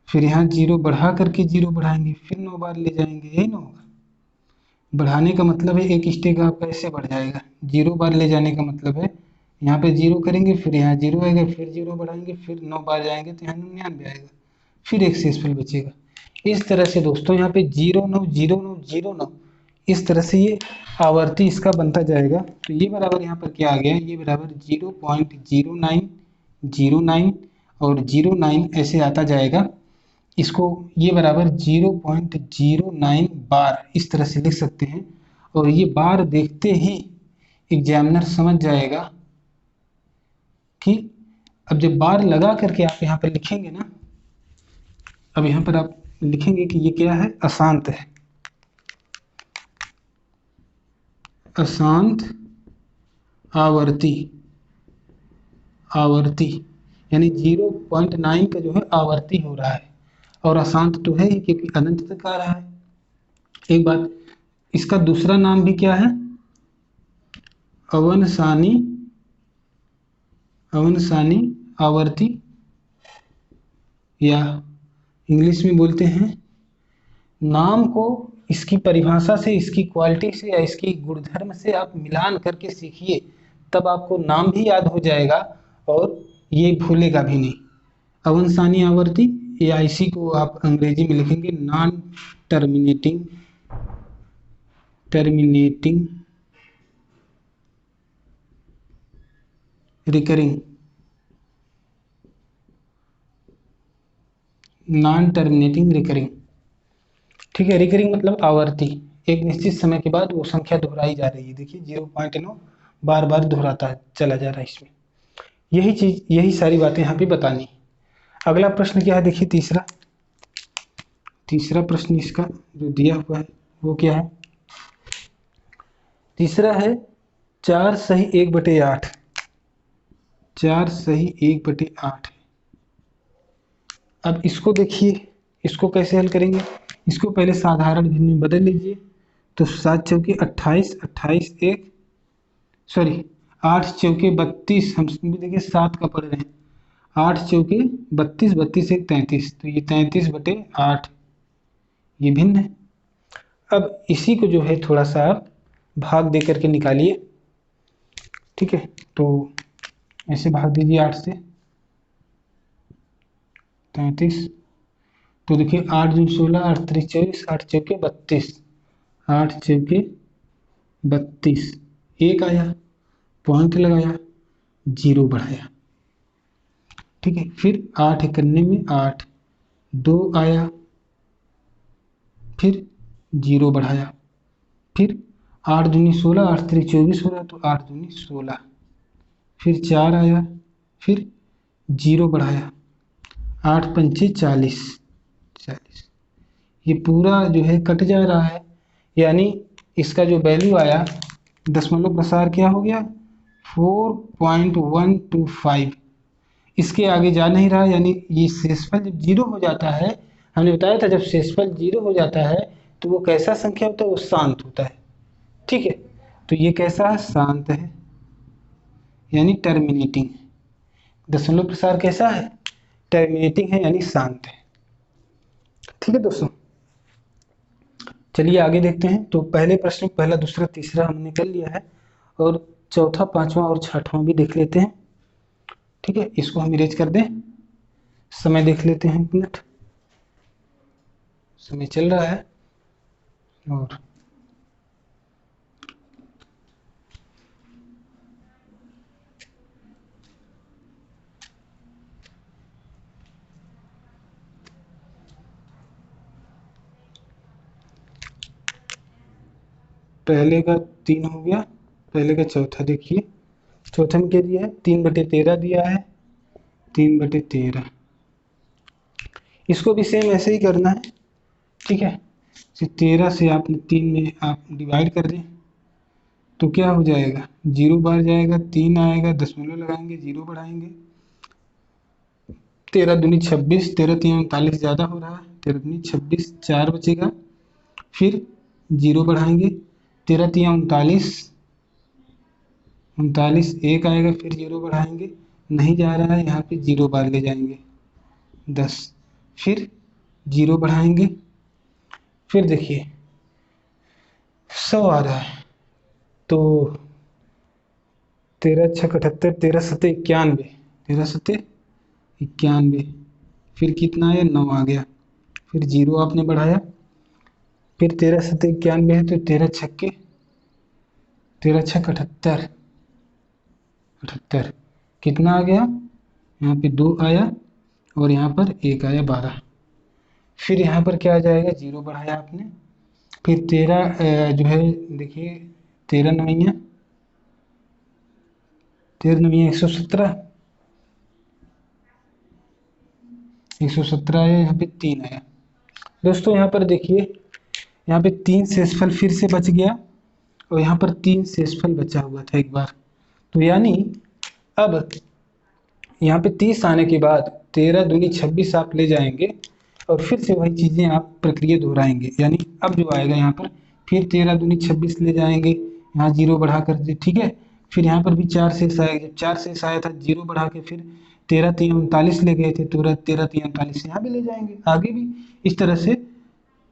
फिर यहाँ 0 बढ़ा करके 0 बढ़ाएंगे, फिर 9 बार ले जाएंगे, यही ना होगा। बढ़ाने का मतलब है एक स्टेप आपका ऐसे बढ़ जाएगा। 0 बार ले जाने का मतलब है यहाँ पे 0 करेंगे, फिर यहाँ 0 आएगा, फिर 0 बढ़ाएंगे, फिर 9 बार जाएंगे तो यहाँ 99 आएगा, फिर एक शेषफल बचेगा। इस तरह से दोस्तों यहाँ पे 0 9 0 9 0 9, इस तरह से ये आवर्ती इसका बनता जाएगा। तो ये बराबर यहाँ पर क्या आ गया? ये बराबर 0.0909 और 09 ऐसे आता जाएगा। इसको ये बराबर 0.09 बार इस तरह से लिख सकते हैं। और ये बार देखते ही एग्जामिनर समझ जाएगा कि अब जब बार लगा करके आप यहाँ पर लिखेंगे ना, अब यहाँ पर आप लिखेंगे कि ये क्या है? अशांत है, अशांत आवर्ती, आवर्ती यानी 0.9 का जो है आवर्ती हो रहा है, और अशांत तो है ही क्योंकि अनंत तक आ रहा है। एक बात, इसका दूसरा नाम भी क्या है? अवनसानी, अवनसानी आवर्ती, या इंग्लिश में बोलते हैं, नाम को इसकी परिभाषा से, इसकी क्वालिटी से या इसकी गुणधर्म से आप मिलान करके सीखिए, तब आपको नाम भी याद हो जाएगा और ये भूलेगा भी नहीं। अवंसानी आवर्ती, या इसी को आप अंग्रेजी में लिखेंगे non terminating recurring, non terminating recurring. ठीक है, रिकरिंग मतलब आवर्ती, एक निश्चित समय के बाद वो संख्या दोहराई जा रही है। देखिए 0.9 बार बार दोहराता चला जा रहा है इसमें। यही चीज, यही सारी बातें यहाँ पे बतानी। अगला प्रश्न क्या है, देखिए तीसरा प्रश्न इसका जो दिया हुआ है वो क्या है। तीसरा है 4 सही 1/8। 4 सही 1/8। अब इसको देखिए, इसको कैसे हल करेंगे। इसको पहले साधारण भिन्न में बदल लीजिए। तो 7 चौके 28, 28 1, सॉरी 8 चौके 32, हम देखिए 7 का पढ़ रहे हैं। 8 चौके 32, 32 1 33, तो ये 33/8 ये भिन्न है। अब इसी को जो है थोड़ा सा आप भाग दे करके निकालिए। ठीक है, तो ऐसे भाग दीजिए 8 से 33। तो देखिए 8 दूनी 16, 8 3 24, 8 चौके 32, 8 चौके 32, 1 आया, पॉइंट लगाया, 0 बढ़ाया। ठीक है, फिर 8 इकन्ने में 8, 2 आया, फिर 0 बढ़ाया, फिर 8 दूनी 16, 8 3 24 हो रहा, तो 8 दूनी 16, फिर 4 आया, फिर 0 बढ़ाया, 8 पंचे 40, ये पूरा जो है कट जा रहा है, यानी इसका जो वैल्यू आया दशमलव प्रसार क्या हो गया 4.125। इसके आगे जा नहीं रहा, यानी ये शेषफल जब 0 हो जाता है, हमने बताया था जब शेषफल 0 हो जाता है तो वो कैसा संख्या होता है, वो शांत होता है। ठीक है, तो ये कैसा है, शांत है, यानी टर्मिनेटिंग। दशमलव प्रसार कैसा है, टर्मिनेटिंग है, यानी शांत है। ठीक है दोस्तों, चलिए आगे देखते हैं। तो पहले प्रश्न पहला दूसरा तीसरा हमने कर लिया है, और चौथा पांचवा और छठवां भी देख लेते हैं। ठीक है, इसको हम इरेज कर दें। समय देख लेते हैं, 1 मिनट समय चल रहा है। और पहले का 3 हो गया, पहले का चौथा देखिए। चौथे में क्या दिया है, 3/13 दिया है, 3/13। इसको भी सेम ऐसे ही करना है। ठीक है, 13 से आपने 3 में आप डिवाइड कर दें तो क्या हो जाएगा, 0 बार जाएगा, 3 आएगा, दशमलव लगाएंगे, 0 बढ़ाएंगे, 13 दूनी 26, 13 3 39 ज़्यादा हो रहा है, 13 दूनी 26, 4 बचेगा, फिर 0 बढ़ाएंगे, 13 3 39, 39 1 आएगा, फिर 0 बढ़ाएंगे, नहीं जा रहा है, यहाँ पे 0 बार ले जाएंगे, 10, फिर 0 बढ़ाएंगे, फिर देखिए 100 आ रहा है, तो 13 6 78, 13 7 91, 13 7 91, फिर कितना आया, 9 आ गया, फिर 0 आपने बढ़ाया, फिर 13 7 91 है, तो 13 छक्के 13 छक 78, 78 कितना आ गया, यहाँ पे 2 आया, और यहाँ पर 1 आया, 12। फिर यहाँ पर क्या आ जाएगा, 0 बढ़ाया आपने, फिर 13 जो है देखिए 13 नवैया 117, 117 आया, यहाँ पे 3 आया। दोस्तों यहाँ पर देखिए, यहाँ पे 3 शेषफल फिर से बच गया, और यहाँ पर 3 शेषफल बचा हुआ था एक बार। तो यानी अब यहाँ पे 30 आने के बाद 13 दूनी 26 आप ले जाएंगे, और फिर से वही चीज़ें आप प्रक्रिया दोहराएंगे। यानी अब जो आएगा यहाँ पर, फिर 13 दूनी 26 ले जाएंगे, यहाँ 0 बढ़ा कर दे। ठीक है, फिर यहाँ पर भी 4 शेष आएगा, जब 4 शेष आया था 0 बढ़ा के फिर 13 3 39 ले गए थे, तो 13 3 39 यहाँ भी ले जाएंगे, आगे भी इस तरह से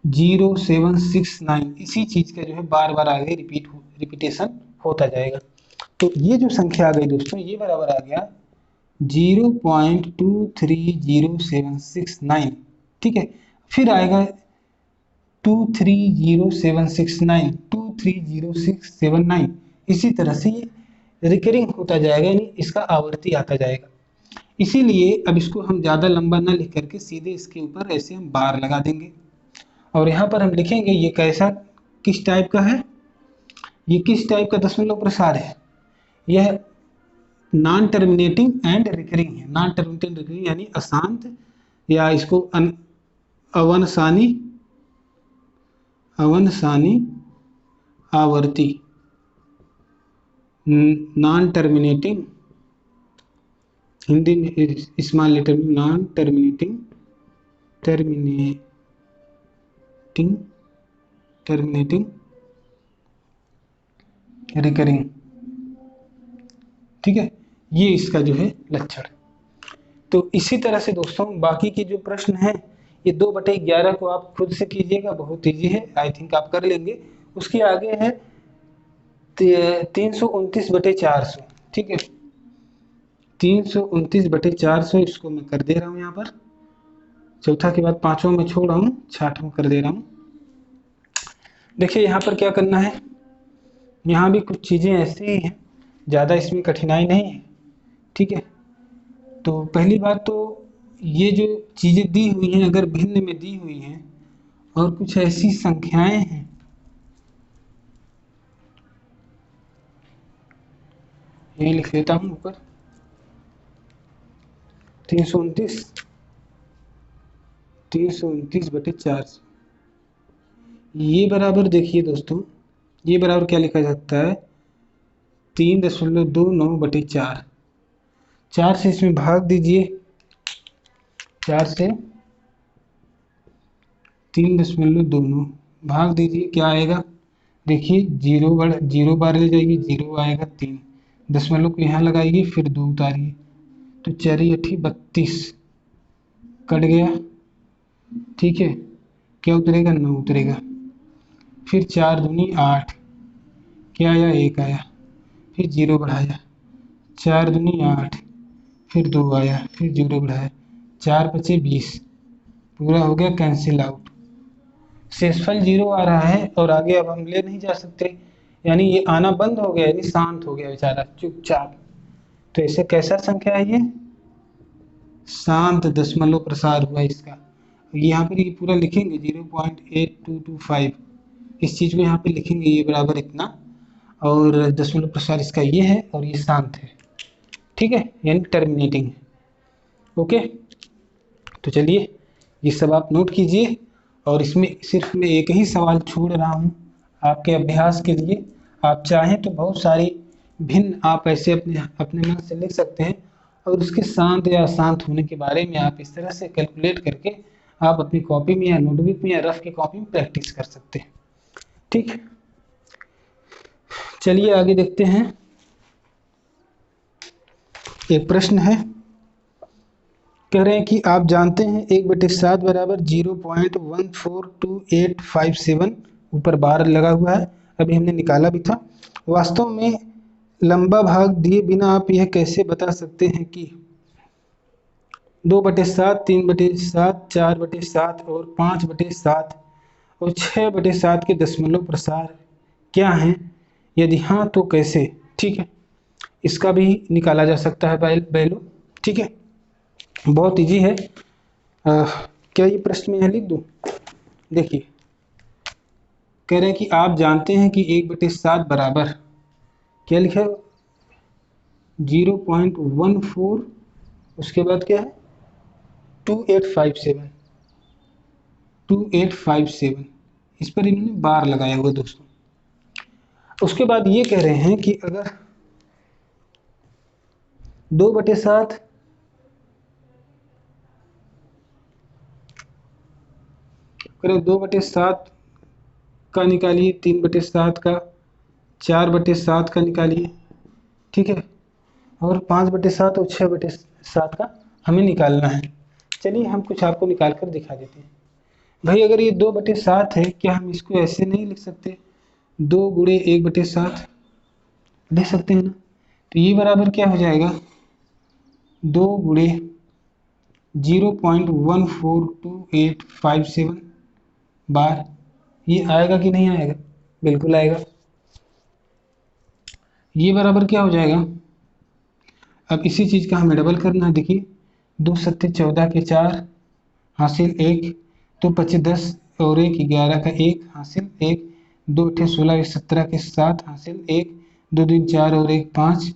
0769, इसी चीज का जो है बार बार आगे रिपीटेशन होता जाएगा। तो ये जो संख्या आ गई दोस्तों, ये बराबर आ गया 0.230769। ठीक है, फिर आएगा 230769, 230679। इसी तरह से ये रिकरिंग होता जाएगा, यानी इसका आवर्ती आता जाएगा। इसीलिए अब इसको हम ज़्यादा लंबा ना लिख करके सीधे इसके ऊपर ऐसे हम बार लगा देंगे, और यहाँ पर हम लिखेंगे ये कैसा, किस टाइप का है, ये किस टाइप का दशमलव प्रसार है। यह नॉन टर्मिनेटिंग एंड रिकरिंग है। नॉन टर्मिनेटिंग रिकरिंग यानी अशांत, या इसको अवनसानी आवर्ती, नॉन टर्मिनेटिंग, हिंदी में स्मॉल लेटर में नॉन टर्मिनेटिंग रिकरिंग। ठीक है, ये इसका जो है लक्षण। तो इसी तरह से दोस्तों बाकी के जो प्रश्न हैं, ये 2/11 को आप खुद से कीजिएगा, बहुत ईजी है, आई थिंक आप कर लेंगे। उसके आगे है 329/400। ठीक है, 329/400, इसको मैं कर दे रहा हूँ यहाँ पर, चौथा के बाद पांचवा में छोड़ रहा हूँ, छठवां कर दे रहा हूँ। देखिए यहाँ पर क्या करना है, यहाँ भी कुछ चीज़ें ऐसी ही हैं, ज़्यादा इसमें कठिनाई नहीं है। ठीक है, तो पहली बात तो ये जो चीज़ें दी हुई हैं, अगर भिन्न में दी हुई हैं और कुछ ऐसी संख्याएं हैं, यही लिख लेता हूँ ऊपर 329/400, ये बराबर, देखिए दोस्तों ये बराबर क्या लिखा जाता है, 3.29/4। 4 से इसमें भाग दीजिए, 4 से 3.29 भाग दीजिए, क्या आएगा, देखिए जीरो बार ले जाएगी, 0 आएगा, 3 दशमलव को यहाँ लगाइए, फिर 2 उतारिए, तो 4×8 = 32 कट गया। ठीक है, क्या उतरेगा, 9 उतरेगा, फिर 4×2 = 8, क्या आया, 1 आया, फिर 0 बढ़ाया, 4×2 = 8, फिर 2 आया, फिर 0 बढ़ाया, 4×5 = 20, पूरा हो गया, कैंसिल आउट, शेषफल 0 आ रहा है और आगे अब हम ले नहीं जा सकते, यानी ये आना बंद हो गया, यानी शांत हो गया बेचारा, चुपचाप। तो ऐसे कैसा संख्या है, ये शांत दशमलव प्रसार हुआ इसका। यहाँ पर ये पूरा लिखेंगे 0.8225, इस चीज़ को यहाँ पे लिखेंगे, ये बराबर इतना, और दशमलव प्रसार इसका ये है और ये शांत है। ठीक है, यानी टर्मिनेटिंग है। ओके, तो चलिए ये सब आप नोट कीजिए, और इसमें सिर्फ मैं एक ही सवाल छोड़ रहा हूँ आपके अभ्यास के लिए। आप चाहें तो बहुत सारी भिन्न आप ऐसे अपने मन से लिख सकते हैं, और उसके शांत या अशांत होने के बारे में आप इस तरह से कैलकुलेट करके आप अपनी कॉपी में या नोटबुक में या रफ की कॉपी में प्रैक्टिस कर सकते हैं। ठीक, चलिए आगे देखते हैं। एक प्रश्न है, कह रहे हैं कि आप जानते हैं 1/7 बराबर 0.142857, ऊपर बार लगा हुआ है, अभी हमने निकाला भी था। वास्तव में लंबा भाग दिए बिना आप यह कैसे बता सकते हैं कि 2/7, 3/7, 4/7 और 5/7 और 6/7 के दशमलव प्रसार क्या हैं, यदि हाँ तो कैसे। ठीक है, इसका भी निकाला जा सकता है वैल्यू। ठीक है, बहुत इजी है। क्या ये प्रश्न में यहाँ लिख दूँ, देखिए कह रहे हैं कि आप जानते हैं कि 1/7 बराबर क्या लिखा है, 0.14, उसके बाद क्या है 2857, इस पर इन्होंने बार लगाया हुआ दोस्तों। उसके बाद ये कह रहे हैं कि अगर 2/7 करें, 2/7 का निकालिए, 3/7 का, 4/7 का निकालिए। ठीक है, और 5/7 और 6/7 का हमें निकालना है। चलिए हम कुछ आपको निकाल कर दिखा देते हैं। भाई अगर ये 2/7 है, क्या हम इसको ऐसे नहीं लिख सकते? 2 × 1/7 लिख सकते हैं ना। तो ये बराबर क्या हो जाएगा? 2 × 0.142857 बार। ये आएगा कि नहीं आएगा? बिल्कुल आएगा। ये बराबर क्या हो जाएगा? अब इसी चीज़ का हमें डबल करना है। देखिए 2×7 = 14 के 4 हासिल 1, 2×5 = 10 और 1 11 का 1 हासिल 1, 2×8 = 16 17 के 7 हासिल 1, 2×3 4 और 1 5,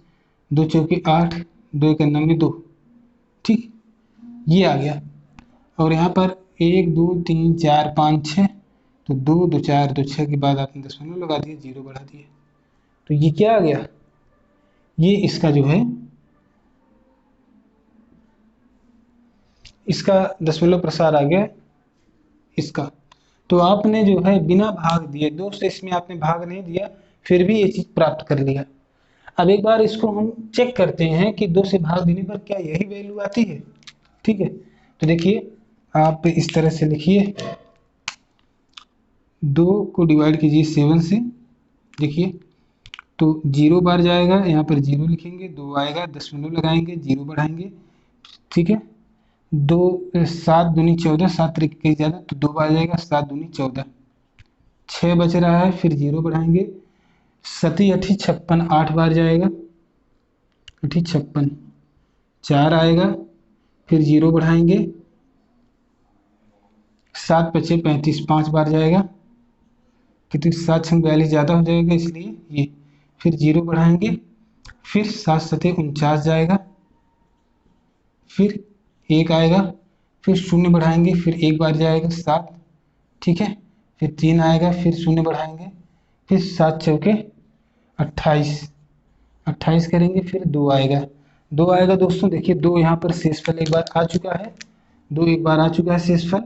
2×4 = 8, 2×1 = 9 2। ठीक, ये आ गया। और यहाँ पर 1 2 3 4 5 6, तो 2 2 4 2 6 के बाद आपने दशमलव लगा दिए, 0 बढ़ा दिए। तो ये क्या आ गया? ये इसका जो है, इसका दशमलव प्रसार आ गया इसका। तो आपने जो है बिना भाग दिए, 2 से इसमें आपने भाग नहीं दिया, फिर भी ये चीज़ प्राप्त कर लिया। अब एक बार इसको हम चेक करते हैं कि 2 से भाग देने पर क्या यही वैल्यू आती है। ठीक है, तो देखिए आप इस तरह से लिखिए, 2 को डिवाइड कीजिए 7 से। देखिए तो 0 बार जाएगा, यहाँ पर 0 लिखेंगे, 2 आएगा, दशमलव लगाएंगे, 0 बढ़ाएंगे। ठीक है, 2 7 दूनी 14, 7 × 21 ज़्यादा, तो 2 बार जाएगा, 7 दूनी 14, 6 बच रहा है, फिर 0 बढ़ाएंगे, 7 8 56, 8 बार जाएगा, 8 56, 4 आएगा, फिर 0 बढ़ाएंगे, 7 5 35, 5 बार जाएगा, कितनी 7 6 42 ज़्यादा हो जाएगा, इसलिए ये, फिर 0 बढ़ाएंगे, फिर 7 7 49 जाएगा, फिर 1 आएगा, फिर 0 बढ़ाएंगे, फिर 1 बार जाएगा 7। ठीक है, फिर 3 आएगा, फिर 0 बढ़ाएंगे, फिर 7 चौके 28, 28 करेंगे, फिर 2 आएगा, 2 आएगा दोस्तों। देखिए 2 यहाँ पर शेषफल एक बार आ चुका है, 2 एक बार आ चुका है शेषफल,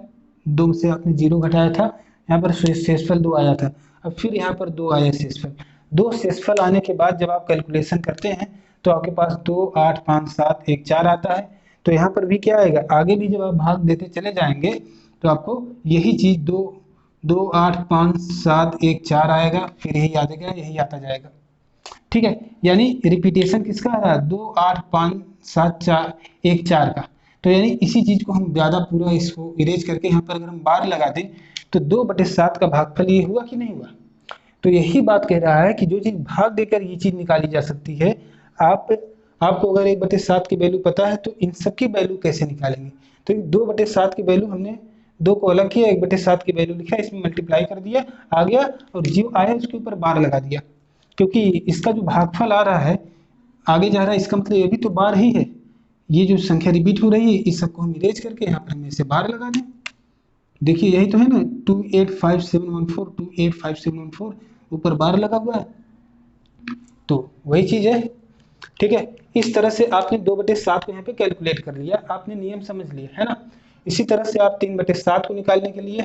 2 से आपने 0 घटाया था, यहाँ पर शेषफल 2 आया था। अब फिर यहाँ पर 2 आया शेषफल। 2 शेषफल आने के बाद जब आप कैलकुलेशन करते हैं तो आपके पास 2 8 5 7 1 4 आता है। तो यहाँ पर भी क्या आएगा? आगे भी जब आप भाग देते चले जाएंगे तो आपको यही चीज़ 2 2 8 5 7 1 4 आएगा, फिर यही आ जाएगा, यही आता जाएगा। ठीक है, यानी रिपीटेशन किसका आ रहा है? 2 8 5 7 4 1 4 का। तो यानी इसी चीज को हम ज्यादा पूरा इसको इरेज करके यहाँ पर अगर हम बार लगा दें तो 2/7 का भागफल ये हुआ कि नहीं हुआ? तो यही बात कह रहा है कि जो चीज भाग देकर ये चीज निकाली जा सकती है, आप आपको अगर 1/7 की वैल्यू पता है तो इन सब की वैल्यू कैसे निकालेंगे? तो 2/7 की वैल्यू हमने 2 को अलग किया, 1/7 की वैल्यू लिखा, इसमें मल्टीप्लाई कर दिया, आ गया, और जो आया उसके ऊपर बार लगा दिया, क्योंकि इसका जो भागफल आ रहा है आगे जा रहा है, इसका मतलब ये भी तो बार ही है। ये जो संख्या रिपीट हो रही है इस सबको हम इरेज करके यहाँ पर हम इसे बार लगा दें। देखिए यही तो है ना, 285714, 285714 ऊपर बार लगा हुआ है, तो वही चीज है। ठीक है, इस तरह से आपने 2/7 को यहाँ पे कैलकुलेट कर लिया, आपने नियम समझ लिया है ना। इसी तरह से आप 3/7 को निकालने के लिए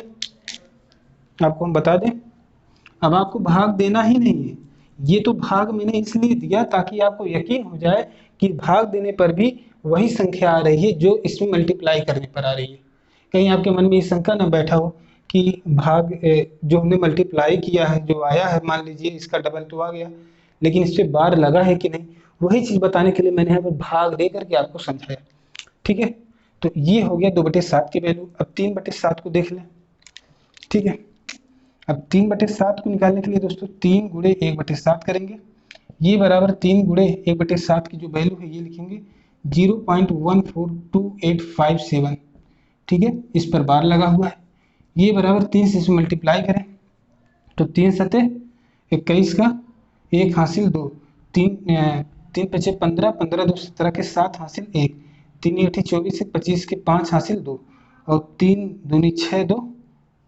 आपको हम बता दें, अब आपको भाग देना ही नहीं है। ये तो भाग मैंने इसलिए दिया ताकि आपको यकीन हो जाए कि भाग देने पर भी वही संख्या आ रही है जो इसमें मल्टीप्लाई करने पर आ रही है। कहीं आपके मन में ये शंका ना बैठा हो कि भाग जो हमने मल्टीप्लाई किया है जो आया है, मान लीजिए इसका डबल तो आ गया, लेकिन इस पर बार लगा है कि नहीं, वही चीज बताने के लिए मैंने यहाँ पर भाग दे करके आपको समझाया। ठीक है, तो ये हो गया 2/7 की वैल्यू। अब 3/7 को देख लें। ठीक है, अब 3/7 को निकालने के लिए दोस्तों 3 × 1/7 करेंगे, ये बराबर 3 × 1/7 की जो वैल्यू है ये लिखेंगे 0.142857। ठीक है, इस पर बार लगा हुआ है, ये बराबर 3 से इसमें मल्टीप्लाई करें तो 3 7 21 का 1 हासिल 2, 3 3 5 15, 15 2 17 के 7 हासिल 1, 3 8 24 से 25 के 5 हासिल 2, और 3 दूनी 6 2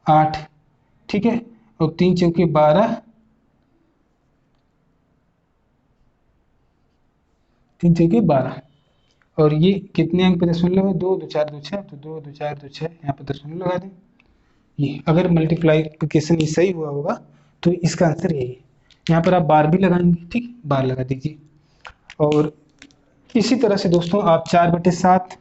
8। ठीक है, और 3 चौके 12, 3 चौके 12, और ये कितने अंक पे दशमलव है? 2 2 4 2 6, तो 2 2 4 2 6 यहाँ पे दशमलव लगा दें। ये अगर मल्टीप्लाइकेशन ये सही हुआ होगा तो इसका आंसर यही है। यहाँ पर आप बार भी लगाएंगे, ठीक, बार लगा दीजिए। और इसी तरह से दोस्तों आप 4/7,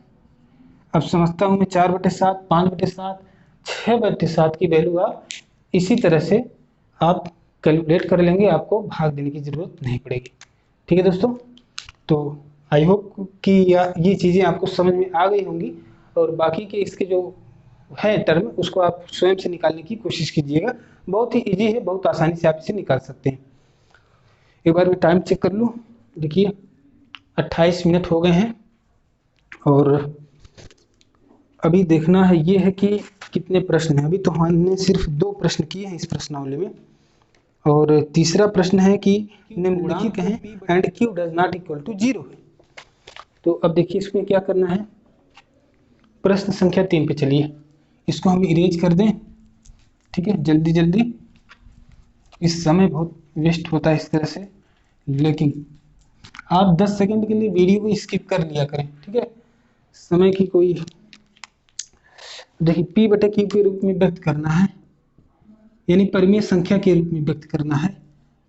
अब समझता हूँ मैं 4/7, 5/7, 6/7 की वैल्यू आप इसी तरह से आप कैलकुलेट कर लेंगे, आपको भाग देने की ज़रूरत नहीं पड़ेगी। ठीक है दोस्तों, तो आई होप कि ये चीज़ें आपको समझ में आ गई होंगी, और बाकी के इसके जो है टर्म उसको आप स्वयं से निकालने की कोशिश कीजिएगा। बहुत ही इजी है, बहुत आसानी से आप इसे निकाल सकते हैं। एक बार मैं टाइम चेक कर लूँ। देखिए 28 मिनट हो गए हैं, और अभी देखना है ये है कि कितने प्रश्न हैं। अभी तो हमने सिर्फ 2 प्रश्न किए हैं इस प्रश्नावली में, और तीसरा प्रश्न है कि निम्नलिखित हैं and Q does not equal to 0 है। तो अब देखिए इसमें क्या करना है। प्रश्न संख्या 3 पे चलिए, इसको हम इरेज कर दें। ठीक है, जल्दी जल्दी, इस समय बहुत वेस्ट होता है इस तरह से, लेकिन आप 10 सेकंड के लिए वीडियो को स्किप कर लिया करें। ठीक है, समय की कोई, देखिए p बटे q के रूप में व्यक्त करना है, यानी परिमेय संख्या के रूप में व्यक्त करना है।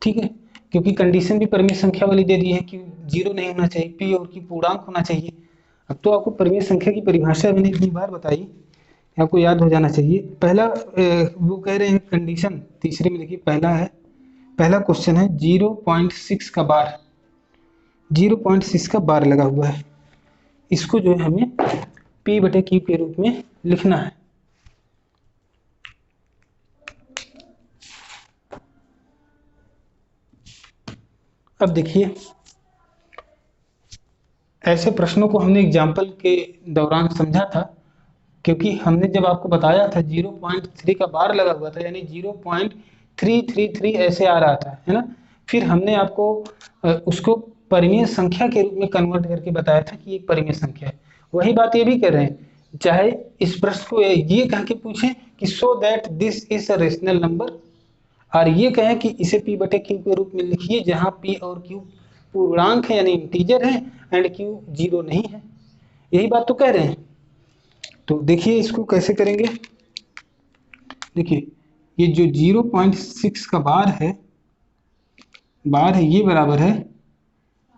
ठीक है, क्योंकि कंडीशन भी परिमेय संख्या वाली दे दी है कि 0 नहीं होना चाहिए, p और q पूर्णांक होना चाहिए। अब तो आपको परिमेय संख्या की परिभाषा मैंने इतनी बार बताई, आपको याद हो जाना चाहिए। पहला वो कह रहे हैं कंडीशन, तीसरे में देखिए पहला क्वेश्चन है 0.6 का बार, 0.6 का बार लगा हुआ है। इसको जो है हमें p बटे q के रूप में लिखना है। अब देखिए ऐसे प्रश्नों को हमने एग्जाम्पल के दौरान समझा था, क्योंकि हमने जब आपको बताया था 0.3 का बार लगा हुआ था, यानी 0.333 ऐसे आ रहा था, है ना। फिर हमने आपको उसको परिमेय संख्या के रूप में कन्वर्ट करके बताया था कि एक परिमेय संख्या है। वही बात ये भी कर रहे हैं, चाहे इस प्रश्न को ये कह के पूछें कि so that this is a rational number, और ये कहें कि इसे p बटे q के रूप में लिखिए जहां p और q पूर्णांक है यानी इंटीजर है, एंड q 0 नहीं है। यही बात तो कह रहे हैं। तो देखिए इसको कैसे करेंगे। देखिए ये जो 0.6 का बार है ये बराबर है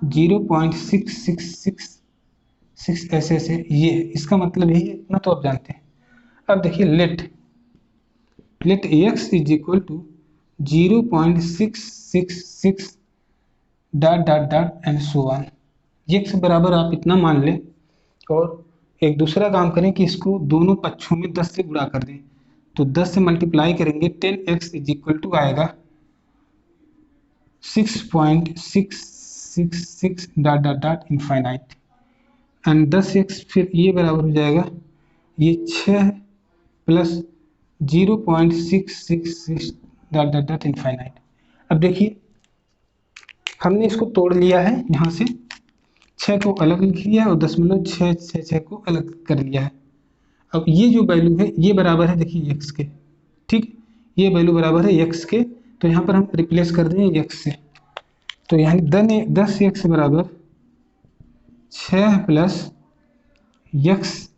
0.6666 ऐसे ऐसे, ये इसका मतलब यही है, इतना तो आप जानते हैं। अब देखिए let x is equal to 0.666 dot dot dot and so on. x बराबर आप इतना मान लें, और एक दूसरा काम करें कि इसको दोनों पक्षों में 10 से गुणा कर दें। तो 10 से मल्टीप्लाई करेंगे, 10x इज इक्वल टू आएगा 6.666 dot dot dot infinite, and 10x फिर ये बराबर हो जाएगा ये 6 plus 0.666 dot dot dot infinite. अब देखिए हमने इसको तोड़ लिया है, यहाँ से 6 को अलग लिख लिया और 0.666 को अलग कर लिया है। अब ये जो वैल्यू है ये बराबर है, देखिए x के, ठीक, ये वैल्यू बराबर है x के, तो यहाँ पर हम रिप्लेस कर देंगे x से। तो यहाँ 10x बराबर 6 प्लस x,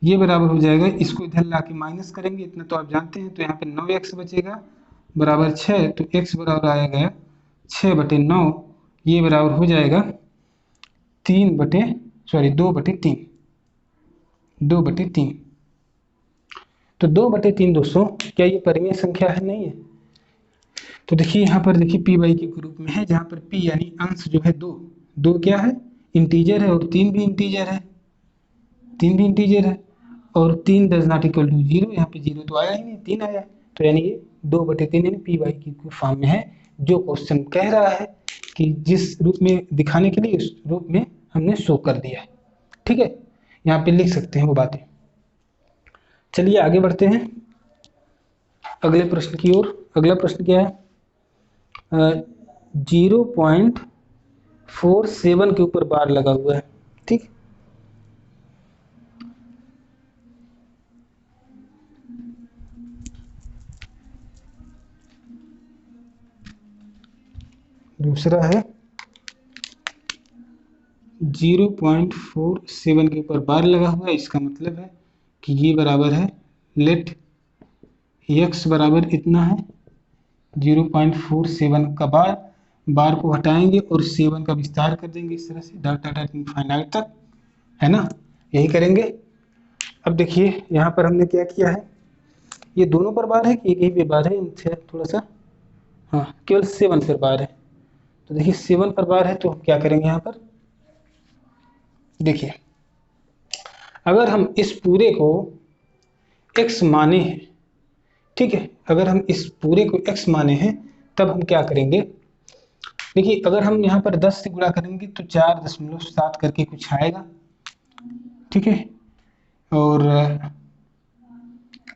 ये बराबर हो जाएगा, इसको इधर ला के माइनस करेंगे, इतना तो आप जानते हैं। तो यहाँ पे 9x बचेगा बराबर 6, तो x बराबर आएगा 6/9, ये बराबर हो जाएगा 2/3। तो 2/3 दोस्तों, क्या ये परिमेय संख्या है? नहीं है। तो देखिए यहाँ पर देखिए p बाई के रूप में है, जहाँ पर p यानी अंश जो है 2 क्या है? इंटीजर है, और 3 भी इंटीजर है, और 3 डज नॉट इक्वल टू 0, यहाँ पे 0 तो आया ही नहीं, 3 आया, तो यानी ये 2/3 यानी p बाई के फॉर्म में है। जो क्वेश्चन कह रहा है कि जिस रूप में दिखाने के लिए उस रूप में हमने शो कर दिया है। ठीक है, यहाँ पे लिख सकते हैं वो बातें। चलिए आगे बढ़ते हैं अगले प्रश्न की ओर। अगला प्रश्न क्या है? 0.47 के ऊपर बार लगा हुआ है। ठीक, दूसरा है 0.47 के ऊपर बार लगा हुआ है। इसका मतलब है कि ये बराबर है लेट x बराबर इतना है 0.47 का बार को हटाएंगे और 7 का विस्तार कर देंगे इस तरह से डॉट डॉट डॉट इनफाइनाइट तक, है ना, यही करेंगे। अब देखिए यहाँ पर हमने क्या किया है, ये दोनों पर बार है कि एक ही पे बार है इनसे थोड़ा सा, हाँ केवल 7 पर बार है। तो देखिए 7 पर बार है तो हम क्या करेंगे यहाँ पर, देखिए अगर हम इस पूरे को x माने हैं, ठीक है, अगर हम इस पूरे को x माने हैं तब हम क्या करेंगे, देखिए अगर हम यहाँ पर 10 से गुणा करेंगे तो 4.7 करके कुछ आएगा, ठीक है, और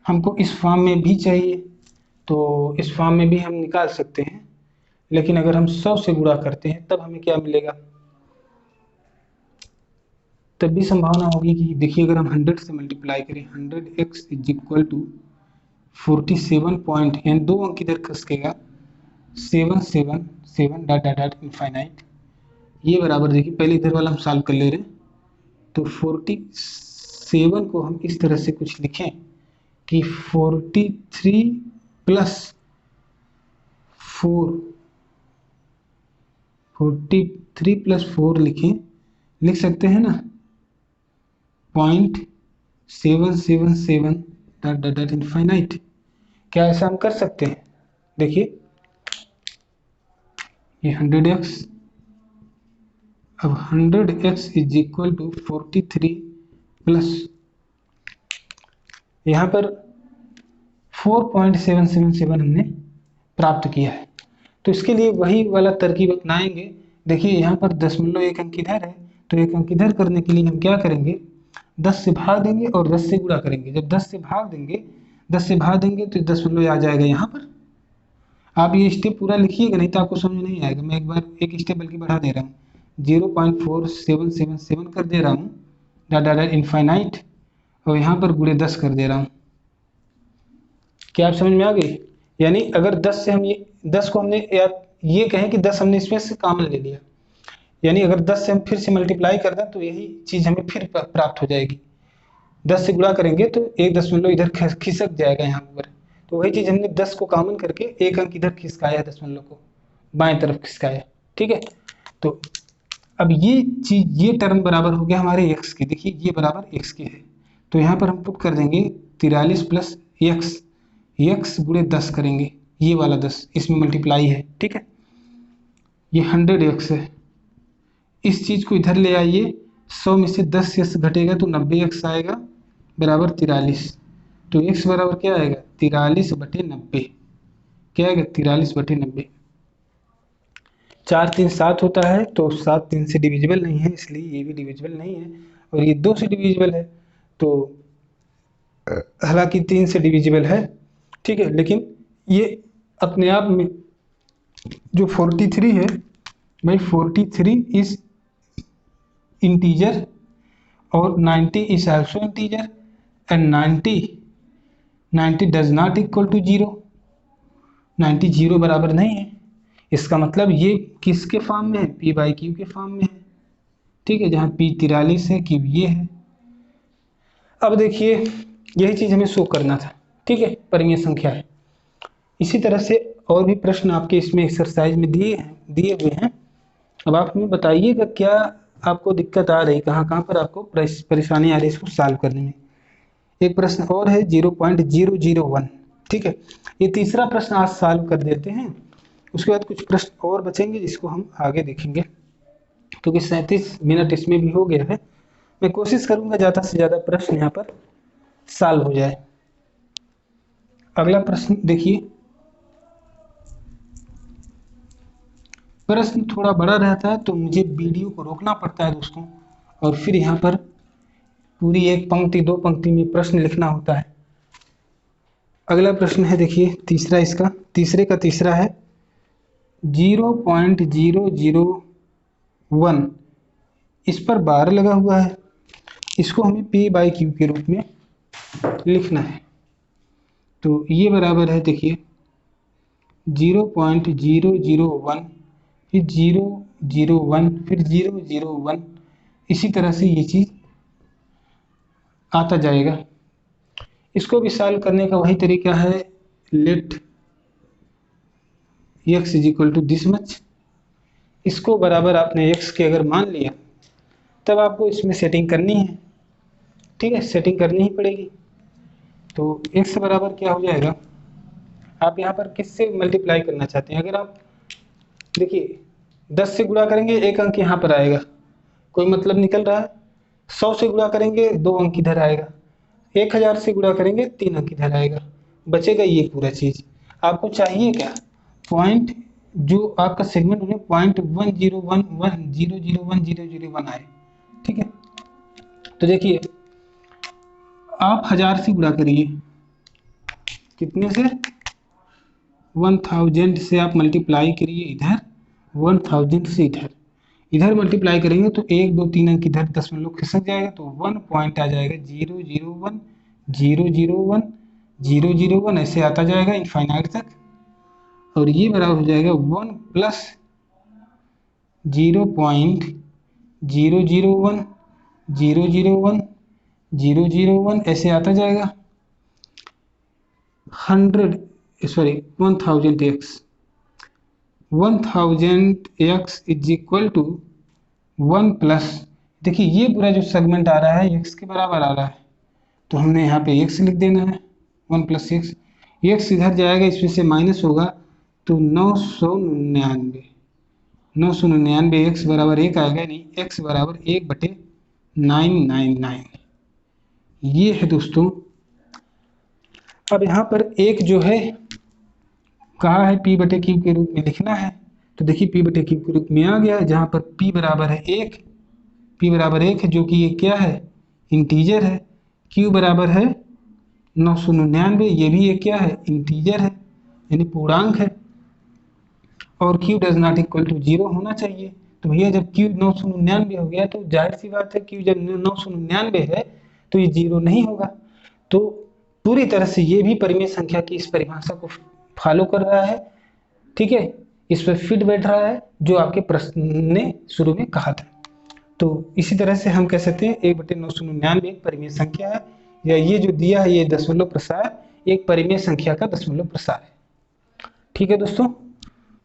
हमको इस फॉर्म में भी चाहिए तो इस फॉर्म में भी हम निकाल सकते हैं, लेकिन अगर हम 100 से गुणा करते हैं तब हमें क्या मिलेगा, तब भी संभावना होगी कि देखिए अगर हम 100 से मल्टीप्लाई करें 100x is equal to 47 point and 2 अंक इधर खसकेगा 777 डॉट डॉट डॉट इनफाइनाइट, ये बराबर देखिए पहले इधर वाला हम सॉल्व कर ले रहे हैं, तो 47 को हम इस तरह से कुछ लिखें कि 43 प्लस 4, 43 प्लस 4 लिख सकते हैं ना, 0.777 डॉट डॉट डॉट इनफाइनाइट। क्या ऐसा हम कर सकते हैं, देखिए ये 100x, अब 100x is equal to 43 plus यहाँ पर 4.777 हमने प्राप्त किया है, तो इसके लिए वही वाला तरकीब अपनाएंगे। देखिए यहाँ पर 1 अंक इधर है तो 1 अंक इधर करने के लिए हम क्या करेंगे, 10 से भाग देंगे और 10 से गुणा करेंगे। जब 10 से भाग देंगे तो 10 आ जाएगा यहाँ पर। आप ये स्टेप पूरा लिखिएगा नहीं तो आपको समझ नहीं आएगा। मैं एक बार एक स्टेप बल्कि बढ़ा दे रहा हूँ, 0.4777 कर दे रहा हूँ डाटा इनफाइनाइट, और यहाँ पर गुणे 10 कर दे रहा हूँ। क्या आप समझ में आ गई? यानी अगर 10 से हम ये 10 को हमने, या ये कहें कि 10 हमने इसमें से कॉमन ले लिया, यानी अगर 10 से हम फिर से मल्टीप्लाई कर दें तो यही चीज़ हमें फिर प्राप्त हो जाएगी। 10 से गुणा करेंगे तो 1 दशमलव इधर खिसक जाएगा यहाँ पर, तो वही चीज़ हमने 10 को कॉमन करके 1 अंक इधर खिसकाया, दशमलव को बाएं तरफ खिसकाया, ठीक है। तो अब ये चीज़, ये टर्म बराबर हो गया हमारे x के, देखिए ये बराबर x के है, तो यहाँ पर हम पुट कर देंगे 43 प्लस x गुणे 10 करेंगे, ये वाला 10 इसमें मल्टीप्लाई है, ठीक है। ये 100x है, इस चीज़ को इधर ले आइए, 100 में से 10 x घटेगा तो 90x आएगा बराबर 43, तो x बराबर क्या आएगा 43/90, क्या आएगा 43/90। 4 3 7 होता है तो 7 3 से डिविजिबल नहीं है, इसलिए ये भी डिविजिबल नहीं है, और ये 2 से डिविजिबल है, तो हालांकि 3 से डिविजिबल है, ठीक है, लेकिन ये अपने आप में जो 43 है भाई, 43 इज इंटीजर और 90 is also integer and 90 does not equal to 0, 90 0 बराबर नहीं है। इसका मतलब ये किसके फॉर्म में है, p/q के फॉर्म में है, ठीक है, जहाँ p 43 है, q ये है। अब देखिए यही चीज़ हमें शो करना था, ठीक है, परिमेय संख्या है। इसी तरह से और भी प्रश्न आपके इसमें एक्सरसाइज में दिए हुए हैं। अब आप हमें बताइएगा क्या आपको दिक्कत आ रही, कहाँ कहाँ पर आपको परेशानी आ रही है इसको सॉल्व करने में। एक प्रश्न और है 0.001, ठीक है, ये तीसरा प्रश्न आज सॉल्व कर देते हैं, उसके बाद कुछ प्रश्न और बचेंगे जिसको हम आगे देखेंगे, क्योंकि 37 मिनट इसमें भी हो गया है। मैं कोशिश करूंगा ज़्यादा से ज़्यादा प्रश्न यहाँ पर सॉल्व हो जाए। अगला प्रश्न देखिए, प्रश्न थोड़ा बड़ा रहता है तो मुझे वीडियो को रोकना पड़ता है दोस्तों, और फिर यहाँ पर पूरी एक पंक्ति 2 पंक्ति में प्रश्न लिखना होता है। अगला प्रश्न है देखिए तीसरा, इसका तीसरे का तीसरा है 0.001, इस पर बार लगा हुआ है, इसको हमें p/q के रूप में लिखना है। तो ये बराबर है देखिए 0.001 फिर 001 फिर 001, इसी तरह से ये चीज़ आता जाएगा। इसको भी सॉल्व करने का वही तरीका है, let x is equal to this much, इसको बराबर आपने x के अगर मान लिया तब आपको इसमें सेटिंग करनी है, ठीक है, सेटिंग करनी ही पड़ेगी। तो x बराबर क्या हो जाएगा, आप यहाँ पर किससे मल्टीप्लाई करना चाहते हैं? अगर आप देखिए 10 से गुणा करेंगे 1 अंक यहाँ पर आएगा, कोई मतलब निकल रहा है। 100 से गुणा करेंगे 2 अंक इधर आएगा। 1000 से गुणा करेंगे 3 अंक इधर आएगा, बचेगा ये पूरा चीज। आपको चाहिए क्या? पॉइंट जो आपका सेगमेंट उन्हें 0.1011001001 आए। ठीक है, तो देखिए आप 1000 से गुणा करिए, कितने से? 1000 से आप मल्टीप्लाई करिए इधर, 1000 से इधर मल्टीप्लाई करेंगे तो 1 2 3 अंक इधर दशमलव खिसक जाएगा, तो 1 पॉइंट आ जाएगा 001 001 001, ऐसे आता जाएगा इनफाइनाइट तक। और ये बराबर हो जाएगा 1 प्लस 0.001 001 001, ऐसे आता जाएगा 1000x is equal to 1 plus, देखिए ये पूरा जो सेगमेंट आ रहा है x के बराबर आ रहा है, तो हमने यहाँ पे x लिख देना है। 1 प्लस x, x इधर जाएगा, इसमें से माइनस होगा तो 999 x बराबर 1 आएगा, नहीं x बराबर 1/999। ये है दोस्तों। अब यहाँ पर एक जो है कहा है p/q के रूप में लिखना है, तो देखिए p/q के रूप में आ गया, जहाँ पर p बराबर है 1, p बराबर 1 है, जो कि ये क्या है? इंटीजर है। q बराबर है 999, ये भी एक क्या है? इंटीजर है, यानी पूर्णांक है। और q does not equal to 0 होना चाहिए। तो भैया जब q 999 हो गया तो जाहिर सी बात है q जब 999 है तो ये 0 नहीं होगा। तो पूरी तरह से ये भी परिमेय संख्या की इस परिभाषा को फॉलो कर रहा है। ठीक है, इस पर फिट बैठ रहा है जो आपके प्रश्न ने शुरू में कहा था। तो इसी तरह से हम कह सकते हैं 1/999 एक परिमेय संख्या है, या ये जो दिया है ये दशमलव प्रसार एक परिमेय संख्या का दशमलव प्रसार है। ठीक है दोस्तों,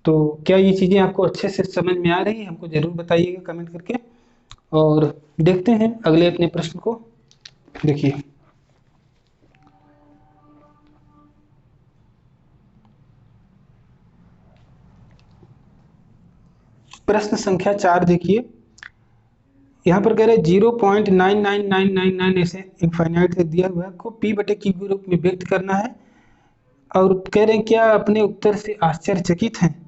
तो क्या ये चीज़ें आपको अच्छे से समझ में आ रही है? हमको जरूर बताइएगा कमेंट करके। और देखते हैं अगले अपने प्रश्न को। देखिए प्रश्न संख्या 4, देखिए यहाँ पर कह रहे हैं 0.99999 ऐसे इनफाइनाइट तक दिया हुआ है को p/q के रूप में व्यक्त करना है। और कह रहे हैं क्या अपने उत्तर से आश्चर्यचकित हैं?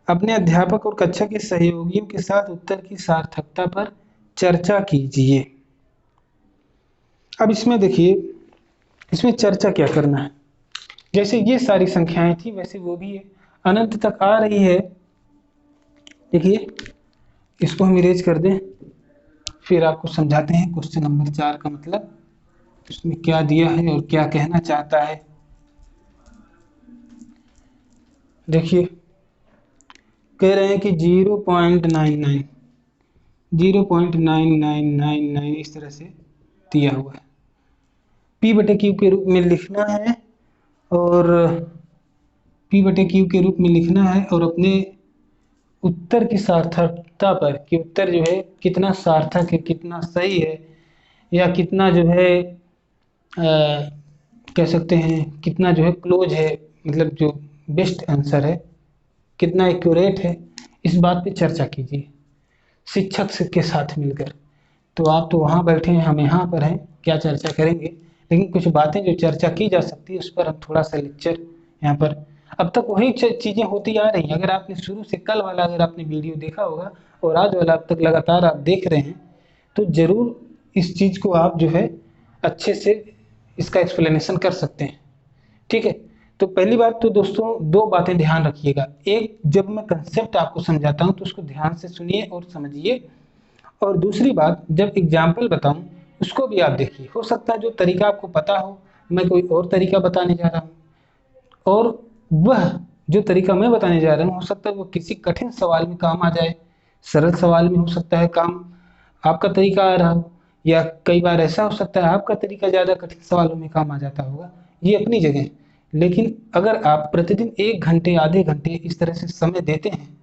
अपने अध्यापक और कक्षा के सहयोगियों के साथ उत्तर की सार्थकता पर चर्चा कीजिए। अब इसमें देखिए, इसमें चर्चा क्या करना है? जैसे ये सारी संख्याएं थी वैसे वो भी है, अनंत तक आ रही है। देखिए इसको हम इरेज कर दें, फिर आपको समझाते हैं क्वेश्चन नंबर 4 का मतलब उसमें क्या दिया है और क्या कहना चाहता है। देखिए कह रहे हैं कि 0.999 इस तरह से दिया हुआ है, p/q के रूप में लिखना है, और p/q के रूप में लिखना है और अपने उत्तर की सार्थकता पर कि उत्तर जो है कितना सार्थक है, कितना सही है, या कितना जो है कह सकते हैं कितना जो है क्लोज है, मतलब जो बेस्ट आंसर है, कितना एक्यूरेट है, इस बात पे चर्चा कीजिए शिक्षक के साथ मिलकर। तो आप तो वहाँ बैठे हैं, हम यहाँ पर हैं, क्या चर्चा करेंगे? लेकिन कुछ बातें जो चर्चा की जा सकती है उस पर हम थोड़ा सा लेक्चर यहाँ पर, अब तक वही चीज़ें होती आ रही हैं। अगर आपने शुरू से कल वाला अगर आपने वीडियो देखा होगा और आज वाला अब तक लगातार आप देख रहे हैं, तो ज़रूर इस चीज़ को आप जो है अच्छे से इसका एक्सप्लेनेशन कर सकते हैं। ठीक है, तो पहली बात तो दोस्तों 2 बातें ध्यान रखिएगा। एक, जब मैं कंसेप्ट आपको समझाता हूँ तो उसको ध्यान से सुनिए और समझिए, और दूसरी बात जब एग्जाम्पल बताऊं उसको भी आप देखिए। हो सकता है जो तरीका आपको पता हो मैं कोई और तरीका बताने जा रहा हूँ, और वह जो तरीका मैं बताने जा रहा हूँ हो सकता है वो किसी कठिन सवाल में काम आ जाए, सरल सवाल में हो सकता है काम आपका तरीका आ रहा हो, या कई बार ऐसा हो सकता है आपका तरीका ज़्यादा कठिन सवालों में काम आ जाता होगा, ये अपनी जगह। लेकिन अगर आप प्रतिदिन 1 घंटे आधे घंटे इस तरह से समय देते हैं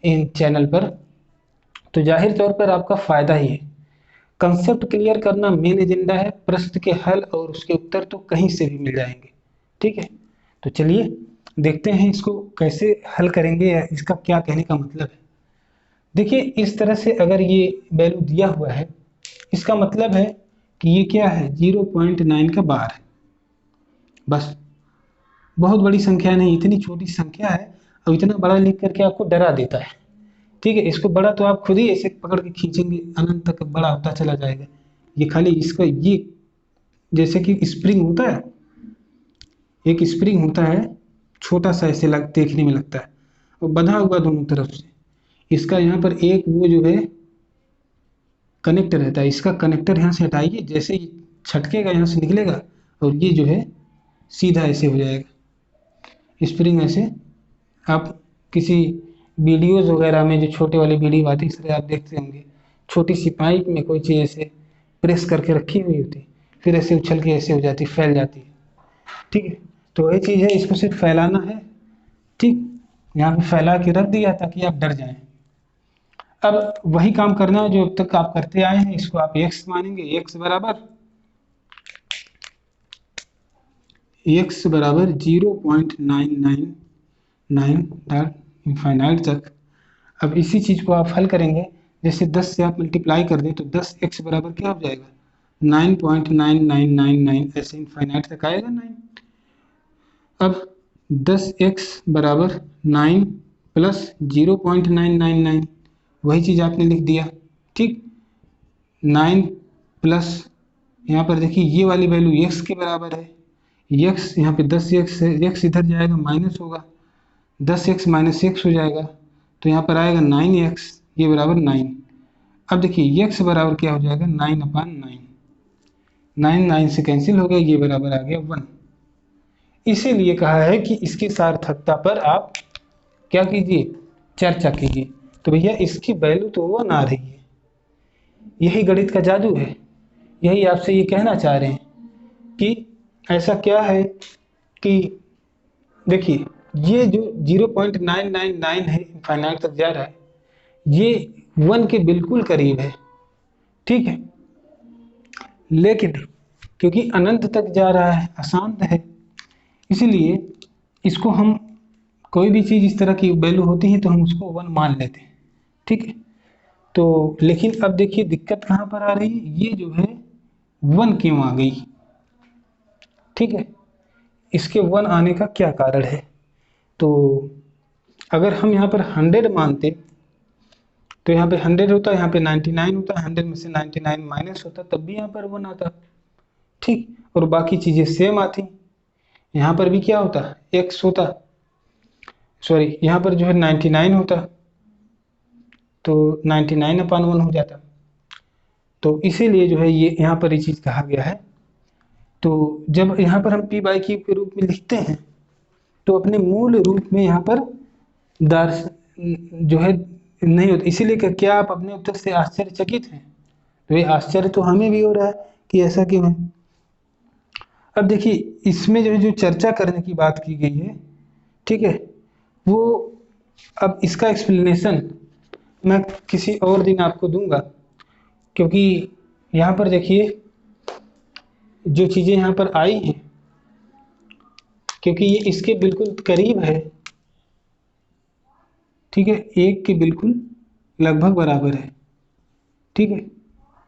इन चैनल पर, तो जाहिर तौर पर आपका फ़ायदा ही है। कंसेप्ट क्लियर करना मेन एजेंडा है, प्रश्न के हल और उसके उत्तर तो कहीं से भी मिल जाएंगे। ठीक है, तो चलिए देखते हैं इसको कैसे हल करेंगे या इसका क्या कहने का मतलब है। देखिए इस तरह से अगर ये वैल्यू दिया हुआ है, इसका मतलब है कि ये क्या है, 0.9 का बार है, बस। बहुत बड़ी संख्या नहीं, इतनी छोटी संख्या है और इतना बड़ा लिख करके आपको डरा देता है। ठीक है, इसको बड़ा तो आप खुद ही ऐसे पकड़ के खींचेंगे, अनंत तक बड़ा होता चला जाएगा। ये खाली इसका ये जैसे कि स्प्रिंग होता है, एक स्प्रिंग होता है छोटा सा, ऐसे देखने में लगता है, और बंधा हुआ दोनों तरफ से। इसका यहाँ पर एक वो जो है कनेक्टर रहता है, इसका कनेक्टर यहाँ से हटाइए, जैसे ही छटकेगा यहाँ से निकलेगा और ये जो है सीधा ऐसे हो जाएगा स्प्रिंग ऐसे। आप किसी वीडियोज़ वगैरह में जो छोटे वाले वीडियो आते हैं, इस तरह आप देखते होंगे, छोटी सी पाइप में कोई चीज़ ऐसे प्रेस करके रखी हुई होती, फिर ऐसे उछल के ऐसे हो जाती, फैल जाती है। ठीक है, तो वही चीज़ है, इसको सिर्फ फैलाना है। ठीक, यहाँ पे फैला के रख दिया ताकि आप डर जाएं। अब वही काम करना है जो अब तक आप करते आए हैं, इसको आप x मानेंगे, x बराबर 0.999 डॉट इनफाइनाइट तक। अब इसी चीज़ को आप हल करेंगे, जैसे 10 से आप मल्टीप्लाई कर दें तो 10x बराबर क्या हो जाएगा, 9.9999, ऐसे इनफाइनाइट तक आएगा 9। अब 10x बराबर 9 प्लस 0.999, वही चीज़ आपने लिख दिया। ठीक, 9 प्लस यहाँ पर देखिए ये वाली वैल्यू x के बराबर है, x यहाँ पे 10x है, x इधर जाएगा माइनस होगा, 10x माइनस x हो जाएगा, तो यहाँ पर आएगा 9x, ये बराबर 9। अब देखिए x बराबर क्या हो जाएगा, 9/9, 9 9 से कैंसिल हो गया, ये बराबर आ गया 1। इसीलिए कहा है कि इसकी सार्थकता पर आप क्या कीजिए, चर्चा कीजिए। तो भैया इसकी वैल्यू तो 1 आ रही है, यही गणित का जादू है, यही आपसे ये कहना चाह रहे हैं कि ऐसा क्या है कि देखिए ये जो 0.999 है, इनफाइनाइट तक जा रहा है, ये 1 के बिल्कुल करीब है। ठीक है, लेकिन क्योंकि अनंत तक जा रहा है, अशांत है, इसलिए इसको हम कोई भी चीज़ इस तरह की वैल्यू होती है तो हम उसको 1 मान लेते हैं। ठीक है, तो लेकिन अब देखिए दिक्कत कहाँ पर आ रही है, ये जो है 1 क्यों आ गई। ठीक है, इसके 1 आने का क्या कारण है, तो अगर हम यहाँ पर 100 मानते तो यहाँ पे 100 होता, यहाँ पे 99 होता, 100 में से 99 माइनस होता, तब भी यहाँ पर 1 आता। ठीक, और बाकी चीज़ें सेम आती, यहाँ पर भी क्या होता, x होता, सॉरी यहाँ पर जो है 99 होता, तो 99/1 हो जाता। तो इसीलिए जो है ये यहाँ पर ये चीज़ कहा गया है। तो जब यहाँ पर हम p/q के रूप में लिखते हैं तो अपने मूल रूप में यहाँ पर दर्श जो है नहीं होता, इसीलिए क्या आप अपने उत्तर से आश्चर्यचकित हैं, तो ये आश्चर्य तो हमें भी हो रहा है कि ऐसा क्यों है। अब देखिए इसमें जो चर्चा करने की बात की गई है, ठीक है, वो अब इसका एक्सप्लेनेशन मैं किसी और दिन आपको दूंगा, क्योंकि यहाँ पर देखिए जो चीज़ें यहाँ पर आई हैं, क्योंकि ये इसके बिल्कुल करीब है, ठीक है, 1 के बिल्कुल लगभग बराबर है। ठीक है,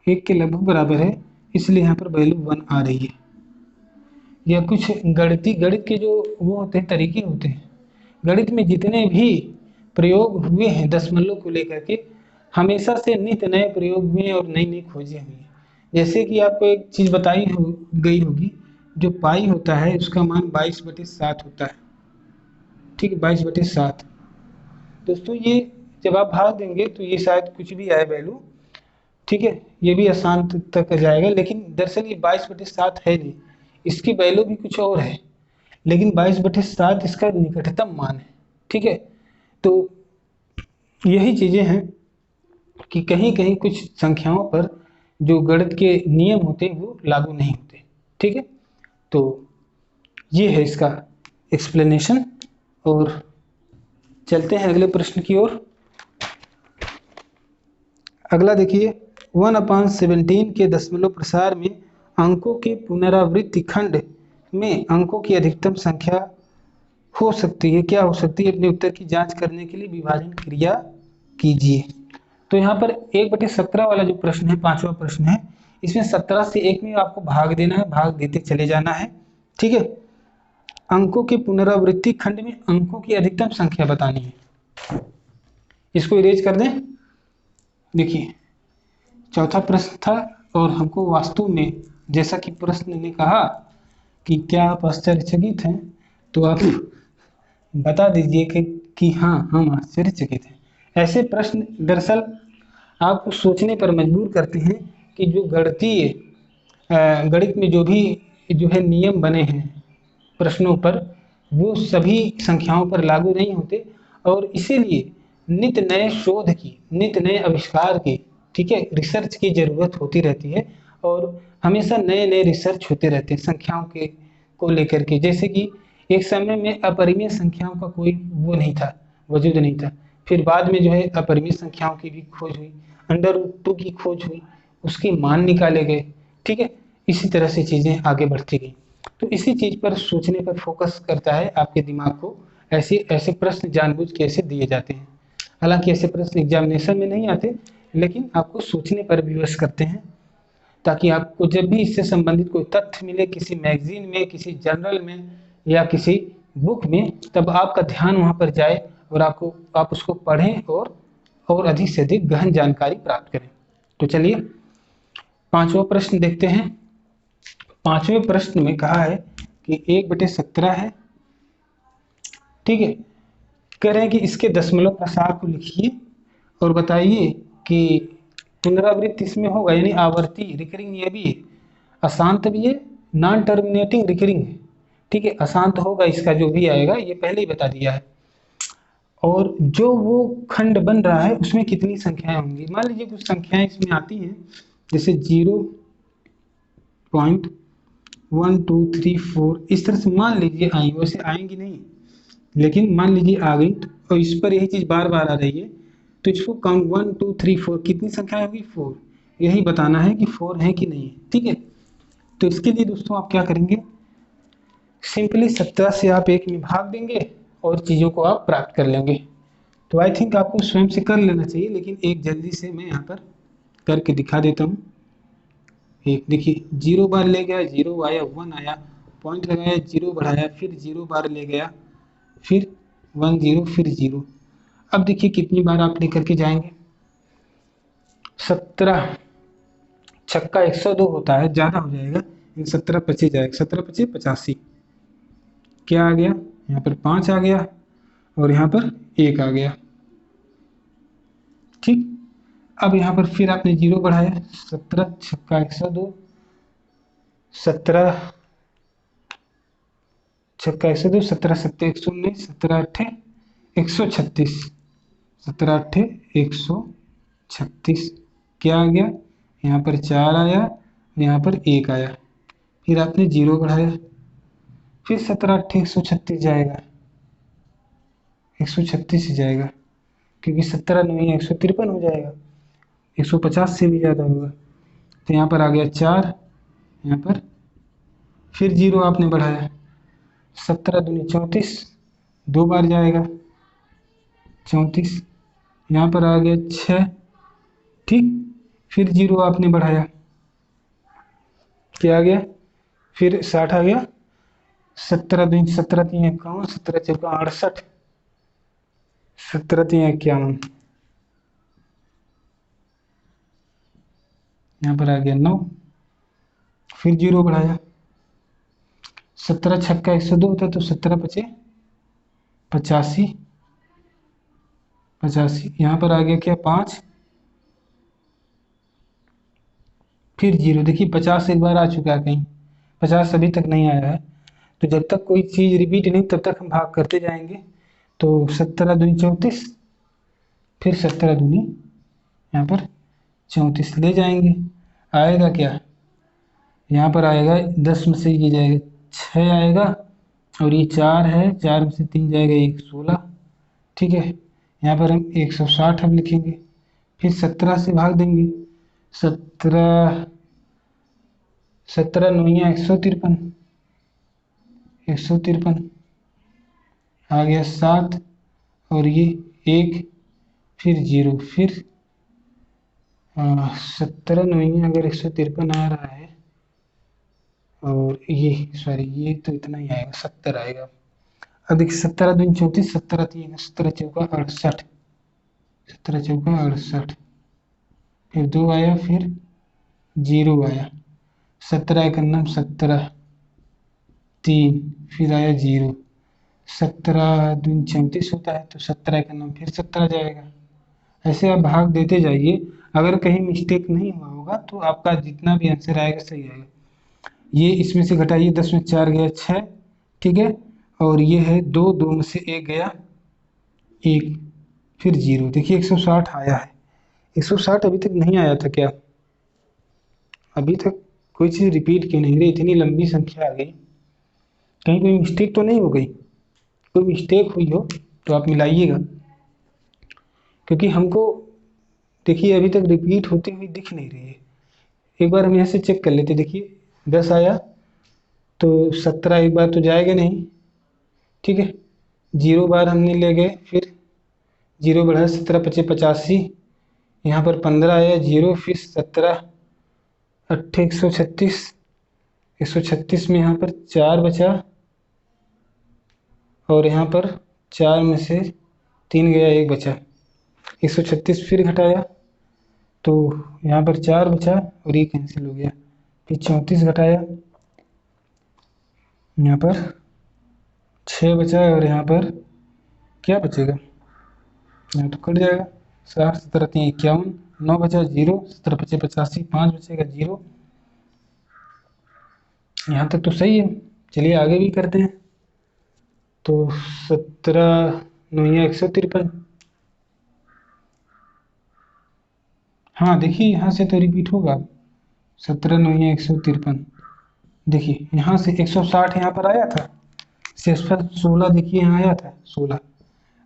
1 के लगभग बराबर है, इसलिए यहाँ पर वैल्यू 1 आ रही है। या कुछ गणित के जो वो होते हैं, तरीके होते हैं, गणित में जितने भी प्रयोग हुए हैं दशमलव को लेकर के, हमेशा से नित्य नए प्रयोग हुए और नई नई खोजें हुई हैं। जैसे कि आपको एक चीज़ बताई गई होगी, जो पाई होता है उसका मान 22/7 होता है। ठीक है, 22/7। दोस्तों ये जब आप भाग देंगे तो ये शायद कुछ भी आए वैल्यू, ठीक है, ये भी अशांत तक जाएगा, लेकिन दरअसल ये 22/7 है नहीं, इसकी वैल्यू भी कुछ और है, लेकिन 22/7 इसका निकटतम मान है। ठीक है, तो यही चीज़ें हैं कि कहीं कहीं कुछ संख्याओं पर जो गणित के नियम होते हैं वो लागू नहीं होते। ठीक है, तो ये है इसका एक्सप्लेनेशन, और चलते हैं अगले प्रश्न की ओर। अगला देखिए, 1/17 के दशमलव प्रसार में अंकों के पुनरावृत्ति खंड में अंकों की अधिकतम संख्या हो सकती है, क्या हो सकती है? अपने उत्तर की जांच करने के लिए विभाजन क्रिया कीजिए। तो यहाँ पर 1/17 वाला जो प्रश्न है, पांचवा प्रश्न है, इसमें 17 से 1 में आपको भाग देना है, भाग देते चले जाना है। ठीक है, अंकों के पुनरावृत्ति खंड में अंकों की अधिकतम संख्या बतानी है। इसको इरेज कर दें। देखिए, चौथा प्रश्न था और हमको वास्तव में, जैसा कि प्रश्न ने कहा कि क्या आप आश्चर्यचकित हैं, तो आप बता दीजिए कि हाँ, हम आश्चर्यचकित हैं। ऐसे प्रश्न दरअसल आपको सोचने पर मजबूर करते हैं कि जो गणित में जो है नियम बने हैं प्रश्नों पर, वो सभी संख्याओं पर लागू नहीं होते, और इसीलिए नित्य नए शोध की, नित्य नए आविष्कार की, ठीक है, रिसर्च की जरूरत होती रहती है, और हमेशा नए नए रिसर्च होते रहते हैं संख्याओं के को लेकर के। जैसे कि एक समय में अपरिमेय संख्याओं का कोई वो नहीं था, वजूद नहीं था, फिर बाद में जो है अपरिमेय संख्याओं की भी खोज हुई, √2 की खोज हुई, उसके मान निकाले गए। ठीक है, इसी तरह से चीजें आगे बढ़ती गई। तो इसी चीज पर सोचने पर फोकस करता है आपके दिमाग को। ऐसे ऐसे प्रश्न जानबूझ के ऐसे दिए जाते हैं। हालांकि ऐसे प्रश्न एग्जामिनेशन में नहीं आते, लेकिन आपको सोचने पर विवश करते हैं, ताकि आपको जब भी इससे संबंधित कोई तथ्य मिले किसी मैगजीन में, किसी जर्नल में या किसी बुक में, तब आपका ध्यान वहां पर जाए और आप उसको पढ़ें और अधिक से अधिक गहन जानकारी प्राप्त करें। तो चलिए पांचवा प्रश्न देखते हैं। पांचवें प्रश्न में कहा है कि 1/17 है। ठीक है, कह रहे हैं कि इसके दशमलव प्रसार को लिखिए और बताइए कि पुनरावृत्ति इसमें होगा, यानी आवर्ती रिकरिंग ये भी है, अशांत भी है, नॉन टर्मिनेटिंग रिकरिंग है। ठीक है, अशांत होगा इसका जो भी आएगा, ये पहले ही बता दिया है। और जो वो खंड बन रहा है उसमें कितनी संख्याएं होंगी। मान लीजिए कुछ संख्याएं इसमें आती हैं, जैसे 0.1234 इस तरह से मान लीजिए आई, वैसे आएंगी नहीं, लेकिन मान लीजिए आ गई, और इस पर यही चीज बार बार आ रही है, तो इसको काउंट 1 2 3 4 कितनी संख्या होगी, 4, यही बताना है कि 4 है कि नहीं है। ठीक है, तो इसके लिए दोस्तों आप क्या करेंगे, सिंपली 17 से आप 1 में भाग देंगे और चीज़ों को आप प्राप्त कर लेंगे। तो आई थिंक आपको स्वयं से कर लेना चाहिए, लेकिन एक जल्दी से मैं यहाँ पर करके दिखा देता हूँ। एक देखिए, 0 बार ले गया, 0 आया, 1 आया, पॉइंट लगाया, 0 बढ़ाया, फिर 0 बार ले गया, फिर 1 0, फिर 0। अब देखिए कितनी बार आप लेकर के जाएंगे। 17 छक्का 102 होता है, ज़्यादा हो जाएगा, 17 25 जाएगा, 17 25 85, क्या आ गया, यहाँ पर 5 आ गया और यहाँ पर 1 आ गया। ठीक, अब यहाँ पर फिर आपने 0 बढ़ाया, 17 छक्का 102, 17 छक्का 102, 17 सत्ते 119, 17 अट्ठे 136, 17 अट्ठे 136, क्या आ गया, यहाँ पर 4 आया, यहाँ पर 1 आया, फिर आपने 0 बढ़ाया, फिर 17 अट्ठे 136 जाएगा, 136 ही जाएगा, क्योंकि 17 नहीं है 153 हो जाएगा, 150 से भी ज़्यादा होगा। तो यहाँ पर आ गया 4, यहाँ पर फिर 0 आपने बढ़ाया, 17 दूनी 34, 2 बार जाएगा 34, यहाँ पर आ गया 6। ठीक, फिर 0 आपने बढ़ाया, क्या आ गया, फिर 60 आ गया, 17 दूनी 17 3 51, 17 चौका 68, 17 3 51, यहाँ पर आ गया 9, फिर 0 बढ़ाया, 17 छक्का 102 होता है, तो 17 पचे 85, 85, यहाँ पर आ गया क्या 5, फिर 0। देखिए 50 एक बार आ चुका है, कहीं 50 अभी तक नहीं आया है, तो जब तक कोई चीज़ रिपीट नहीं तब तक हम भाग करते जाएंगे। तो 17 दूनी 34, फिर 17 दूनी यहाँ पर 34 ले जाएंगे, आएगा क्या, यहाँ पर आएगा 10 में से ये जाएगा 6 आएगा, और ये 4 है, 4 में से 3 जाएगा 1 16। ठीक है, यहाँ पर हम 160 अब लिखेंगे, फिर 17 से भाग देंगे, 17 17 नौया 153, 153 आ गया 7, और ये 1, फिर 0, फिर 17 नौया अगर 153 आ रहा है, और ये सॉरी ये तो इतना ही आएगा, 70 आएगा। अब देखिए 17 दूनी 34, 17 3 17 चौका 68, 17 चौका 68, फिर 2 आया, फिर 0 आया, 17 एक अन्नम 17 3, फिर आया 0, 17 दूनी 34 होता है, तो 17 एक अन्नम फिर 17 जाएगा। ऐसे आप भाग देते जाइए, अगर कहीं मिस्टेक नहीं हुआ होगा तो आपका जितना भी आंसर आएगा सही आएगा। ये इसमें से घटाइए, 10 में 4 गया 6, ठीक है, और ये है 2, 2 में से 1 गया 1, फिर 0। देखिए 160 आया है। 160 अभी तक नहीं आया था क्या? अभी तक कोई चीज़ रिपीट क्यों नहीं रही? इतनी लंबी संख्या आ गई, कहीं कोई मिस्टेक तो नहीं हो गई? कोई मिस्टेक हुई हो तो आप मिलाइएगा, क्योंकि हमको देखिए अभी तक रिपीट होती हुई दिख नहीं रही है। एक बार हम यहाँ से चेक कर लेते। देखिए 10 आया तो 17 एक बार तो जाएगा नहीं, ठीक है, 0 बार हमने ले गए, फिर 0 बढ़ा 17 पचे 85, यहाँ पर 15 आया 0, फिर 17 अट्ठे 136, 136 में यहाँ पर 4 बचा, और यहाँ पर 4 में से 3 गया 1 बचा, 136 फिर घटाया तो यहाँ पर 4 बचा और ये कैंसिल हो गया, फिर 34 घटाया, यहाँ पर 6 बचा है, और यहाँ पर क्या बचेगा? यहाँ तो कट जाएगा, 60 17 3 51, 9 बचा 0, 17 पचे 85, 5 बचेगा 0। यहाँ तक तो सही है। चलिए आगे भी करते हैं। तो 17 नौया 153, हाँ देखिए यहाँ से तो रिपीट होगा। 17 नौया 153, देखिए यहाँ से 160 यहाँ पर आया था, शेषफल 16 देखिए यहाँ आया था 16,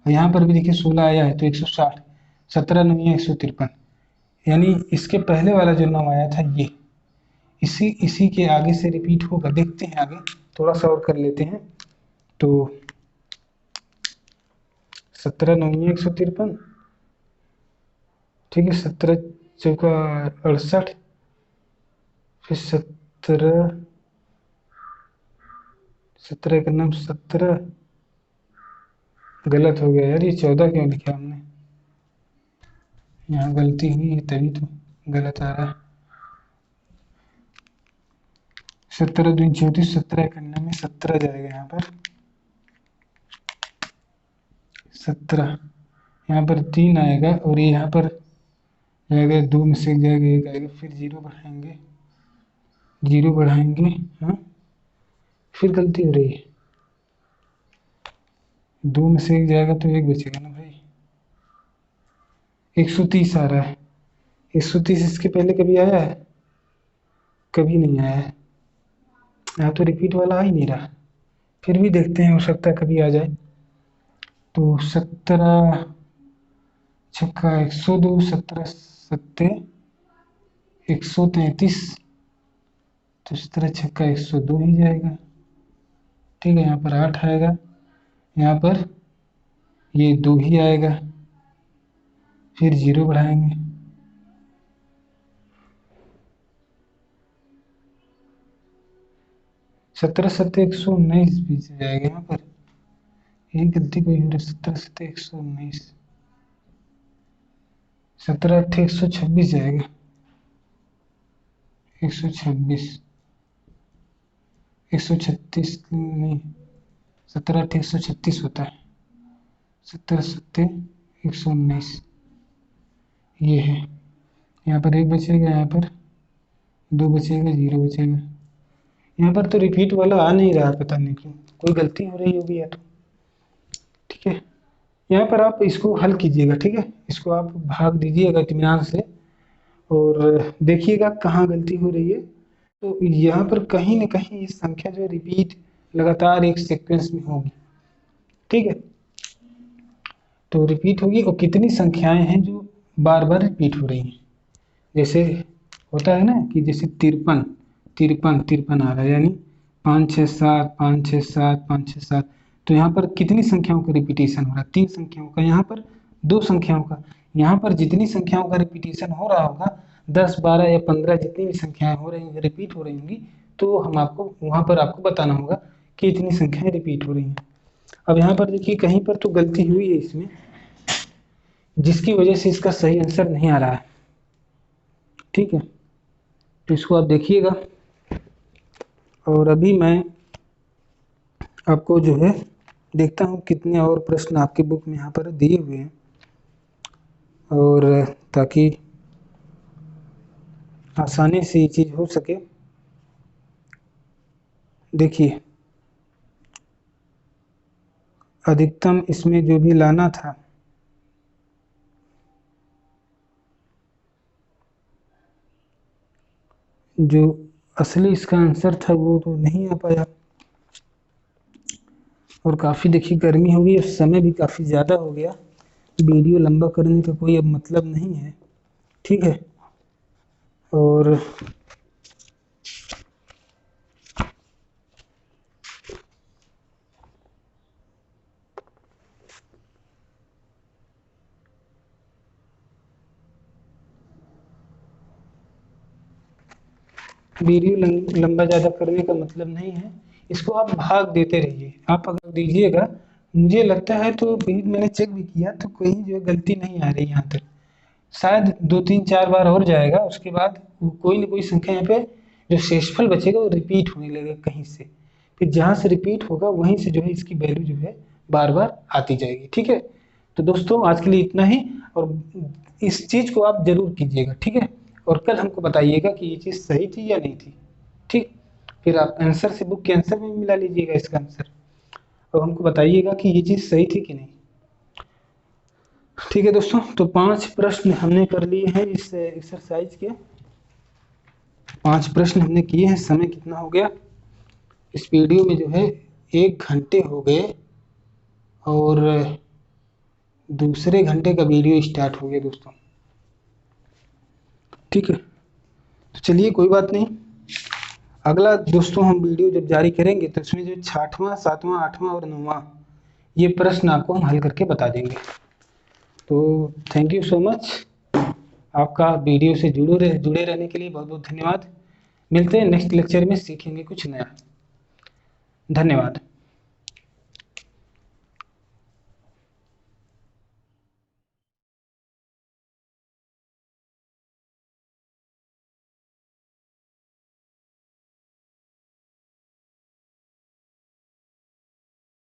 और यहाँ पर भी देखिए 16 आया है, तो 160, 17 नौया 153, यानी इसके पहले वाला जो नाम आया था ये इसी के आगे से रिपीट होगा। देखते हैं आगे, थोड़ा सा और कर लेते हैं। तो 17 नौया 153, ठीक है, 17 चौका 68, फिर 17 का नाम 17, गलत हो गया यार, ये 14 क्यों लिखा हमने? यहाँ गलती हुई है तभी तो गलत आ रहा है। 17 दूनी 34, 17 करने में 17 जाएगा यहाँ पर, 17, यहाँ पर 3 आएगा, और ये यहाँ पर जाएगा 2 में से जाएगा 1 आएगा, फिर 0 बढ़ाएंगे, 0 बढ़ाएंगे, हाँ फिर गलती हो रही है, 2 में से 1 जाएगा तो 1 बचेगा ना भाई। 130 आ रहा है, 130 इसके पहले कभी आया है? कभी नहीं आया है। यहाँ तो रिपीट वाला आ ही नहीं रहा, फिर भी देखते हैं, हो सकता है कभी आ जाए। तो 17 छक्का 102, 17 सत्ते 133, तो 17 छक्का 102 ही जाएगा, ठीक है। यहाँ पर 8 आएगा, यहाँ पर ये 2 ही आएगा, फिर 0 बढ़ाएंगे, 17 सत्ते 119 भी जाएगा। यहाँ पर यही गलती कोई हो रही है, 17 सत्ते 119, 17 अट्ठे 126 जाएगा, 126, 136 नहीं, 17 अट्ठे 136 होता है, 17 सत्ते 119, ये है। यहाँ पर 1 बचेगा, यहाँ पर 2 बचेगा, 0 बचेगा। यहाँ पर तो रिपीट वाला आ नहीं रहा, पता नहीं क्यों, कोई गलती हो रही होगी या तो, ठीक है। यहाँ पर आप इसको हल कीजिएगा, ठीक है, इसको आप भाग दीजिएगा इत्मीनान से, और देखिएगा कहाँ गलती हो रही है। तो यहाँ पर कहीं ना कहीं ये संख्या जो रिपीट लगातार एक सीक्वेंस में होगी, ठीक है। तो रिपीट होगी, और कितनी संख्याएं हैं जो बार बार रिपीट हो रही हैं। जैसे होता है ना कि जैसे 53 53 53 आ रहा है, यानी 5 6 7 5 6 7 5 6 7। तो यहाँ पर कितनी संख्याओं का रिपीटेशन हो रहा है? 3 संख्याओं का। यहाँ पर 2 संख्याओं का। यहाँ पर जितनी संख्याओं का रिपीटेशन हो रहा होगा, 10 12 या 15 जितनी भी संख्याएं हो रही होंगी, रिपीट हो रही होंगी, तो हम आपको वहाँ पर आपको बताना होगा कि इतनी संख्याएं रिपीट हो रही हैं। अब यहाँ पर देखिए कहीं पर तो गलती हुई है इसमें, जिसकी वजह से इसका सही आंसर नहीं आ रहा है। ठीक है, तो इसको आप देखिएगा। और अभी मैं आपको जो है देखता हूँ कितने और प्रश्न आपके बुक में यहाँ पर दिए हुए हैं, और ताकि आसानी से ये चीज़ हो सके। देखिए अधिकतम इसमें जो भी लाना था, जो असली इसका आंसर था वो तो नहीं आ पाया। और काफ़ी देखिए गर्मी हो गई, समय भी काफ़ी ज़्यादा हो गया, वीडियो लंबा करने का कोई अब मतलब नहीं है। ठीक है, और वीडियो लंबा ज़्यादा करने का मतलब नहीं है, इसको आप भाग देते रहिए। आप अगर दीजिएगा, मुझे लगता है तो मैंने चेक भी किया तो कहीं जो है गलती नहीं आ रही यहाँ तक। शायद 2 3 4 बार और जाएगा, उसके बाद कोई ना कोई संख्या यहाँ पे जो शेषफल बचेगा वो रिपीट होने लगेगा कहीं से। फिर जहाँ से रिपीट होगा वहीं से जो है इसकी वैल्यू जो है बार बार आती जाएगी। ठीक है, तो दोस्तों आज के लिए इतना ही, और इस चीज़ को आप जरूर कीजिएगा। ठीक है, और कल हमको बताइएगा कि ये चीज़ सही थी या नहीं थी। ठीक, फिर आप आंसर से बुक के आंसर में मिला लीजिएगा इसका आंसर, और हमको बताइएगा कि ये चीज़ सही थी कि नहीं। ठीक है दोस्तों, तो 5 प्रश्न हमने कर लिए हैं इस एक्सरसाइज के। 5 प्रश्न हमने किए हैं। समय कितना हो गया इस वीडियो में जो है? 1 घंटे हो गए, और दूसरे घंटे का वीडियो स्टार्ट हो गया दोस्तों। ठीक है, तो चलिए कोई बात नहीं, अगला दोस्तों हम वीडियो जब जारी करेंगे तो इसमें जो 6वां 7वां 8वां और 9वां ये प्रश्न आपको हम हल करके बता देंगे। तो थैंक यू सो मच, आपका वीडियो से जुड़े रहने के लिए बहुत बहुत धन्यवाद। मिलते हैं नेक्स्ट लेक्चर में, सीखेंगे कुछ नया। धन्यवाद।